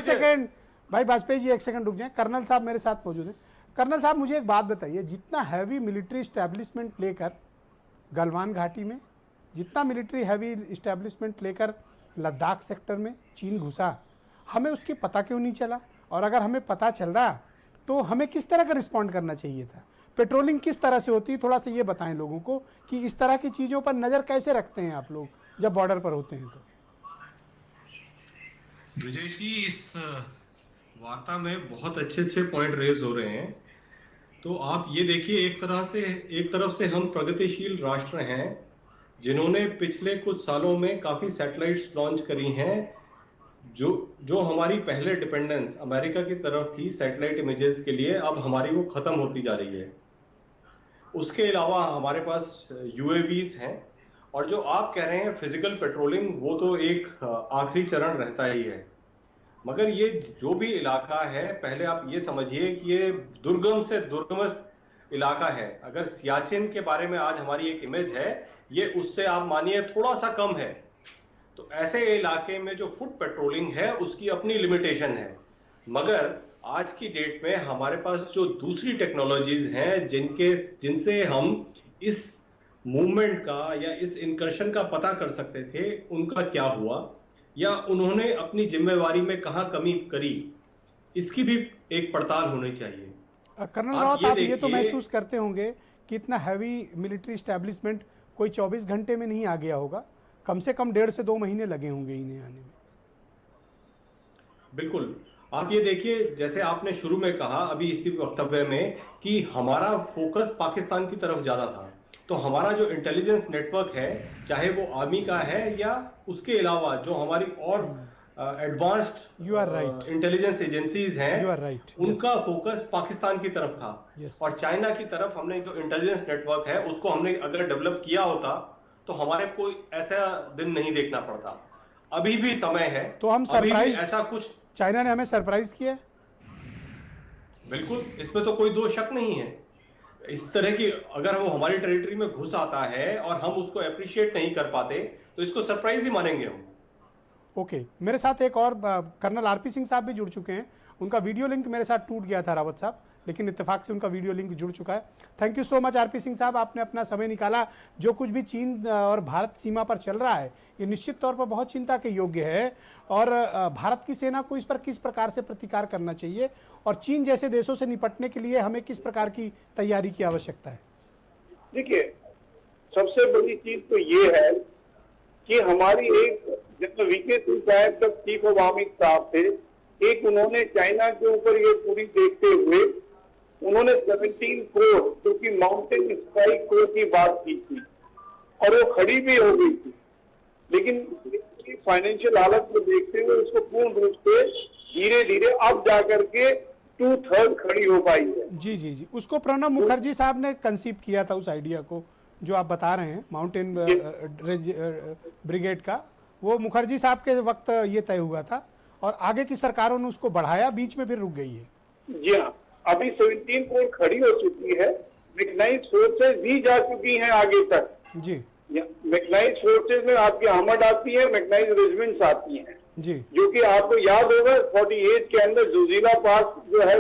सेकंड भाई वाजपेयी जी, एक सेकंड रुक जाएं। कर्नल साहब मेरे साथ मौजूद हैं। कर्नल साहब मुझे एक बात बताइए, जितना हैवी मिलिट्री स्टैब्लिशमेंट लेकर गलवान घाटी में, जितना मिलिट्री हैवी इस्टेब्लिशमेंट लेकर लद्दाख सेक्टर में चीन घुसा, हमें उसकी पता क्यों नहीं चला? और अगर हमें पता चल रहा तो हमें किस तरह का रिस्पॉन्ड करना चाहिए था? पेट्रोलिंग किस तरह से होती है, थोड़ा सा ये बताएं लोगों को कि इस तरह की चीज़ों पर नज़र कैसे रखते हैं आप लोग जब बॉर्डर पर होते हैं? तो ब्रजेश जी, इस वार्ता में बहुत अच्छे अच्छे पॉइंट रेज हो रहे हैं। तो आप ये देखिए, एक तरफ से हम प्रगतिशील राष्ट्र हैं जिन्होंने पिछले कुछ सालों में काफी सैटेलाइट्स लॉन्च करी हैं, जो हमारी पहले डिपेंडेंस अमेरिका की तरफ थी सैटेलाइट इमेजेस के लिए, अब हमारी वो खत्म होती जा रही है। उसके अलावा हमारे पास यूएवीज हैं, और जो आप कह रहे हैं फिजिकल पेट्रोलिंग, वो तो एक आखिरी चरण रहता ही है। मगर ये जो भी इलाका है, पहले आप ये समझिए कि ये दुर्गम से दुर्गमस्त इलाका है। अगर सियाचिन के बारे में आज हमारी एक इमेज है, ये उससे आप मानिए थोड़ा सा कम है। तो ऐसे इलाके में जो फुट पेट्रोलिंग है उसकी अपनी लिमिटेशन है। मगर आज की डेट में हमारे पास जो दूसरी टेक्नोलॉजीज हैं जिनसे हम इस मूवमेंट का या इस इनकर्शन का पता कर सकते थे, उनका क्या हुआ या उन्होंने अपनी जिम्मेवारी में कहां कमी करी, इसकी भी एक पड़ताल होनी चाहिए। कर्नल रावत, आप ये तो महसूस करते होंगे कि इतना हैवी मिलिट्री स्टैब्लिशमेंट कोई 24 घंटे में नहीं आ गया होगा, कम से कम 1.5 से 2 महीने लगे होंगे इन्हें आने में। बिल्कुल, आप ये देखिए, जैसे आपने शुरू में कहा अभी इसी वक्तव्य में कि हमारा फोकस पाकिस्तान की तरफ ज्यादा था, तो हमारा जो इंटेलिजेंस नेटवर्क है, चाहे वो आर्मी का है या उसके अलावा जो हमारी और एडवांस्ड इंटेलिजेंस एजेंसीज हैं, उनका फोकस पाकिस्तान की तरफ था। और चाइना की तरफ हमने जो इंटेलिजेंस नेटवर्क है उसको हमने अगर डेवलप किया होता तो हमारे को ऐसा दिन नहीं देखना पड़ता। अभी भी समय है, तो हम सरप्राइज, ऐसा कुछ चाइना ने हमें सरप्राइज किया। बिल्कुल, इसमें तो कोई दो शक नहीं है। इस तरह की अगर वो हमारी टेरिटरी में घुस आता है और हम उसको अप्रिशिएट नहीं कर पाते तो इसको सरप्राइज ही मानेंगे हम। ओके, मेरे साथ एक और कर्नल आरपी सिंह साहब भी जुड़ चुके हैं। उनका वीडियो लिंक मेरे साथ टूट गया था रावत साहब, लेकिन इत्तेफाक से उनका वीडियो लिंक जुड़ चुका है। Thank you so much RP Singh साहब, आपने अपना समय निकाला। जो कुछ भी चीन और भारत सीमा पर चल रहा है ये निश्चित तौर पर बहुत चिंता के योग्य है, और भारत की सेना को इस पर किस प्रकार से प्रतिकार करना चाहिए और चीन जैसे देशों से निपटने के लिए हमें किस प्रकार की तैयारी की आवश्यकता है। देखिए, सबसे बड़ी चीज तो ये है कि हमारी एक, जब वीके सिंह साहब जब चीफ ऑफ आर्मी स्टाफ थे, एक उन्होंने चाइना के ऊपर ये पूरी देखते हुए उन्होंने 17 करोड़ जो कि माउंटेन स्ट्राइक कोर की बात की थी, और वो खड़ी भी हो गई थी, लेकिन फाइनेंशियल हालत को देखते हुए उसको पूर्ण रूप से धीरे धीरे अब जाकर के 2/3 खड़ी हो पाई है। जी जी जी, उसको प्रणब मुखर्जी साहब ने कंसीव किया था, उस आइडिया को जो आप बता रहे हैं माउंटेन ब्रिगेड का, वो मुखर्जी साहब के वक्त ये तय हुआ था और आगे की सरकारों ने उसको बढ़ाया, बीच में फिर रुक गई है। जी हाँ, अभी 17 करोड़ खड़ी हो चुकी है। मैकेनाइज्ड फोर्सेज भी जा चुकी हैं आगे तक। जी, मैकेनाइज्ड फोर्सेज में आपकी हमद आती है, मैकेनाइज्ड रेजिमेंट्स आती हैं जी, जो कि आपको याद होगा 48 के अंदर जोजिला पास जो है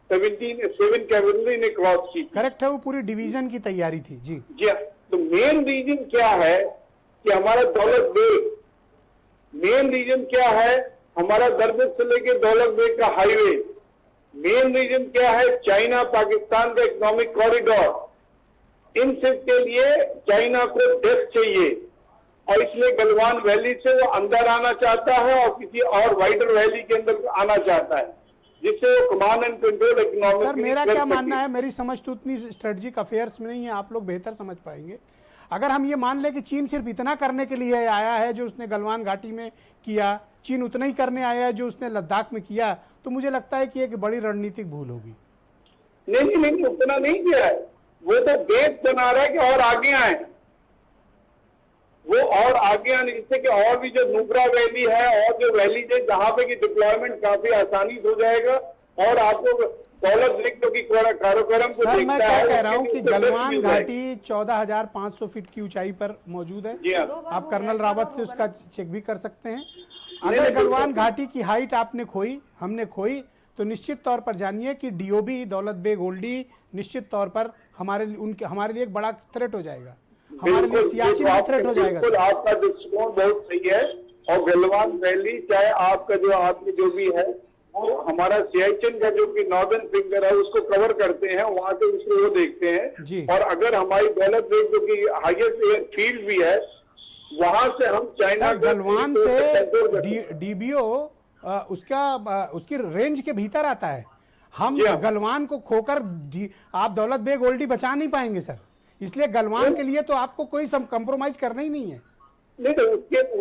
7 कैवलरी ने क्रॉस की। करेक्ट है, वो पूरी डिवीजन की तैयारी थी। जी जी, तो मेन रीजन क्या है कि हमारा दौलत बेग, मेन रीजन क्या है हमारा दरबस से लेके दौलत बेग का हाईवे, मेन रीजन क्या है चाइना पाकिस्तान का इकोनॉमिक कॉरिडोर। इन सब के लिए चाइना को डेस्क चाहिए, और इसलिए गलवान वैली से वो अंदर आना चाहता है और किसी और वाइडर वैली के अंदर आना चाहता है, जिससे वो command and control economic. Sir, मेरा क्या मानना है, मेरी समझ तो उतनी स्ट्रेटेजिक अफेयर्स में नहीं है, आप लोग बेहतर समझ पाएंगे। अगर हम ये मान लें कि चीन सिर्फ इतना करने के लिए आया है जो उसने गलवान घाटी में किया, चीन उतना ही करने आया है जो उसने लद्दाख में किया, तो मुझे लगता है कि एक बड़ी रणनीतिक भूल होगी। नहीं, उतना नहीं किया है। वो तो देश बना रहा है कि और आगे आए, वो और आगे आने जिससे कि और भी जो नुब्रा वैली है और जो वैली है जहां पे की डिप्लॉयमेंट काफी आसानी हो जाएगा और आपको दौलत वृक्ष की कार्यक्रम को सर मैं देखता क्या है कह रहा हूँ उसके कि लिए गलवान मिल जाएगी। घाटी 14,500 फीट की ऊंचाई पर मौजूद है। जी हाँ। आप कर्नल रावत से उसका चेक भी कर सकते हैं। नहीं, अगर नहीं, गलवान बिल्कुल। घाटी की हाइट आपने खोई, हमने खोई, तो निश्चित तौर पर जानिए कि डीओबी दौलत बेग ओल्डी निश्चित तौर पर हमारे लिए एक बड़ा थ्रेट हो जाएगा, हमारे लिए सियाचिन भी थ्रेट हो जाएगा। बिल्कुल आपका दृष्टिकोण बहुत सही है और गलवान वैली चाहे आपका जो आपकी जो भी है वो हमारा सियाचिन का जो कि नॉर्दर्न फिंगर है उसको कवर करते हैं, वहां से उसको वो देखते हैं। और अगर हमारी दौलत बेग जो कि हाईएस्ट फील्ड भी है वहां से हम चाइना सर, गलवान से डीबीओ उसकी रेंज के भीतर आता है। हम गलवान को खोकर आप दौलत बेग ओल्डी बचा नहीं पाएंगे सर, इसलिए गलवान के लिए तो आपको कोई कंप्रोमाइज करना ही नहीं है। नहीं तो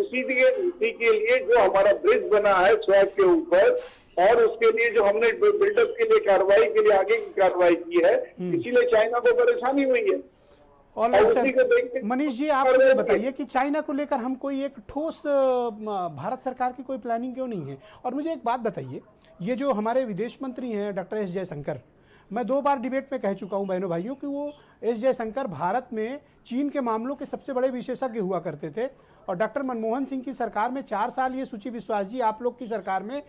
उसी के लिए जो हमारा ब्रिज बना है स्वैग के ऊपर और उसके लिए जो हमने बिल्डअप के लिए कार्रवाई के लिए आगे की कार्रवाई की है, इसीलिए चाइना को परेशानी हुई है। और सर मनीष जी आप मुझे बताइए कि चाइना को लेकर हम कोई एक ठोस भारत सरकार की कोई प्लानिंग क्यों नहीं है? और मुझे एक बात बताइए, ये जो हमारे विदेश मंत्री हैं डॉक्टर एस जयशंकर, मैं 2 बार डिबेट में कह चुका हूं बहनों भाइयों कि वो एस जयशंकर भारत में चीन के मामलों के सबसे बड़े विशेषज्ञ हुआ करते थे और डॉक्टर मनमोहन सिंह की सरकार में 4 साल ये सुची विश्वास जी आप लोग की सरकार में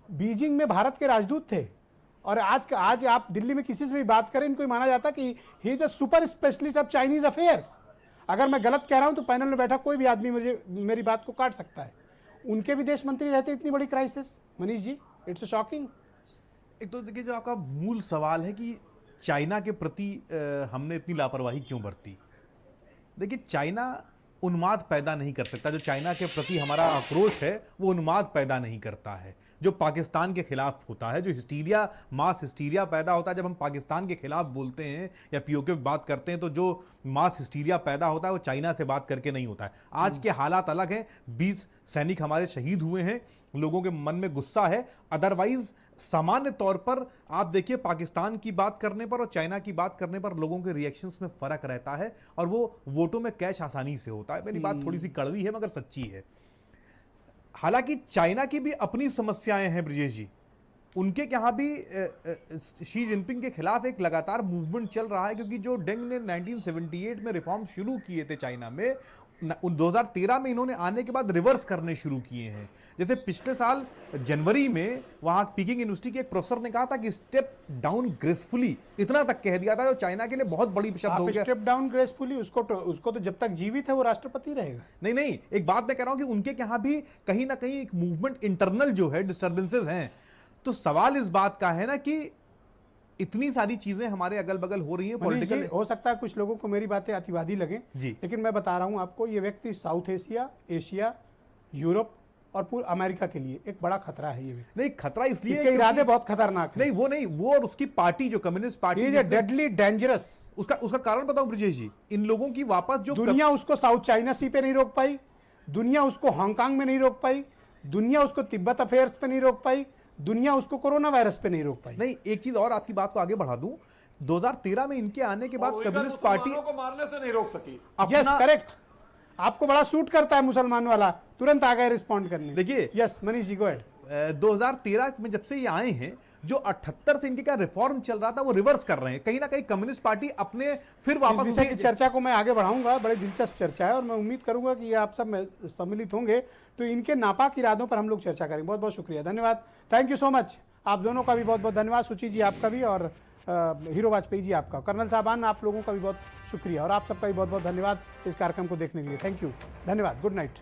बीजिंग में भारत के राजदूत थे। और आज आप दिल्ली में किसी से भी बात करें इनको माना जाता कि he is the super specialist of Chinese affairs. अगर मैं गलत कह रहा हूं तो पैनल में बैठा कोई भी आदमी मुझे मेरी बात को काट सकता है। उनके विदेश मंत्री रहते इतनी बड़ी crisis, Manish ji it's shocking. एक तो देखिए जो आपका मूल सवाल है कि चाइना के प्रति हमने इतनी लापरवाही क्यों बरती। देखिए चाइना उन्माद पैदा नहीं कर सकता, जो चाइना के प्रति हमारा आक्रोश है वो उन्माद पैदा नहीं करता है। जो पाकिस्तान के खिलाफ होता है, जो हिस्टीरिया मास हिस्टीरिया पैदा होता है, जब हम पाकिस्तान के खिलाफ बोलते हैं या पीओके बात करते हैं तो जो मास हिस्टीरिया पैदा होता है वो चाइना से बात करके नहीं होता है। आज के हालात अलग हैं, 20 सैनिक हमारे शहीद हुए हैं, लोगों के मन में गुस्सा है। अदरवाइज सामान्य तौर पर आप देखिए पाकिस्तान की बात करने पर और चाइना की बात करने पर लोगों के रिएक्शंस में फर्क रहता है और वो वोटों में कैश आसानी से होता है। मेरी बात थोड़ी सी कड़वी है मगर सच्ची है। हालांकि चाइना की भी अपनी समस्याएं हैं ब्रिजेश जी, उनके यहाँ भी शी जिनपिंग के खिलाफ एक लगातार मूवमेंट चल रहा है, क्योंकि जो डेंग ने 1978 में रिफॉर्म शुरू किए थे चाइना में, 2013 में इन्होंने आने के बाद रिवर्स करने शुरू किए हैं। जैसे पिछले साल जनवरी में वहां पीकिंग यूनिवर्सिटी के एक प्रोफेसर ने कहा था कि स्टेप डाउन ग्रेसफुली, इतना तक कह दिया था, जो चाइना के लिए बहुत बड़ी शब्द हो गया। स्टेप डाउन ग्रेसफुली उसको तो जब तक जीवित है वो राष्ट्रपति रहेगा। नहीं, एक बात मैं कह रहा हूं कि उनके यहाँ भी कहीं ना कहीं एक मूवमेंट इंटरनल जो है डिस्टर्बेंसेस हैं। तो सवाल इस बात का है ना कि इतनी सारी चीजें हमारे अगल बगल हो रही हैं पॉलिटिकल। हो सकता है कुछ लोगों को मेरी बातें अतिवादी लगे जी, लेकिन मैं बता रहा हूं आपको, ये व्यक्ति साउथ एशिया, एशिया, यूरोप और पूरे अमेरिका के लिए एक बड़ा खतरा है। ये नहीं खतरा इसलिए इसके इरादे बहुत खतरनाक है। नहीं वो और उसकी पार्टी जो कम्युनिस्ट पार्टी है डेडली डेंजरस। उसका कारण बताऊं ब्रिजेश जी, इन लोगों की वापस जो दुनिया उसको साउथ चाइना सी पे नहीं रोक पाई, दुनिया उसको हांगकांग में नहीं रोक पाई, दुनिया उसको तिब्बत अफेयर्स पे नहीं रोक पाई, दुनिया उसको कोरोना वायरस पे नहीं रोक पाई। नहीं एक चीज और आपकी बात को आगे बढ़ा दूं, 2013 में इनके आने के बाद कम्युनिस्ट पार्टी को मारने से नहीं रोक सकी। यस करेक्ट, आपको बड़ा सूट करता है मुसलमान वाला, तुरंत आ गए रिस्पॉन्ड करने। देखिए yes Manish ji go ahead. 2013 में जब से ये आए हैं, जो 78 से इनके क्या रिफॉर्म चल रहा था वो रिवर्स कर रहे हैं। कहीं ना कहीं कम्युनिस्ट पार्टी अपने फिर वापस इस विषय की चर्चा को मैं आगे बढ़ाऊंगा, बड़ी दिलचस्प चर्चा है और मैं उम्मीद करूंगा कि आप सब सम्मिलित होंगे तो इनके नापाक इरादों पर हम लोग चर्चा करेंगे। बहुत बहुत शुक्रिया, धन्यवाद, थैंक यू सो मच। आप दोनों का भी बहुत बहुत धन्यवाद, सुची जी आपका भी और हीरो वाजपेयी जी आपका, कर्नल साहबान आप लोगों का भी बहुत शुक्रिया और आप सबका भी बहुत बहुत धन्यवाद इस कार्यक्रम को देखने के लिए। थैंक यू, धन्यवाद, गुड नाइट।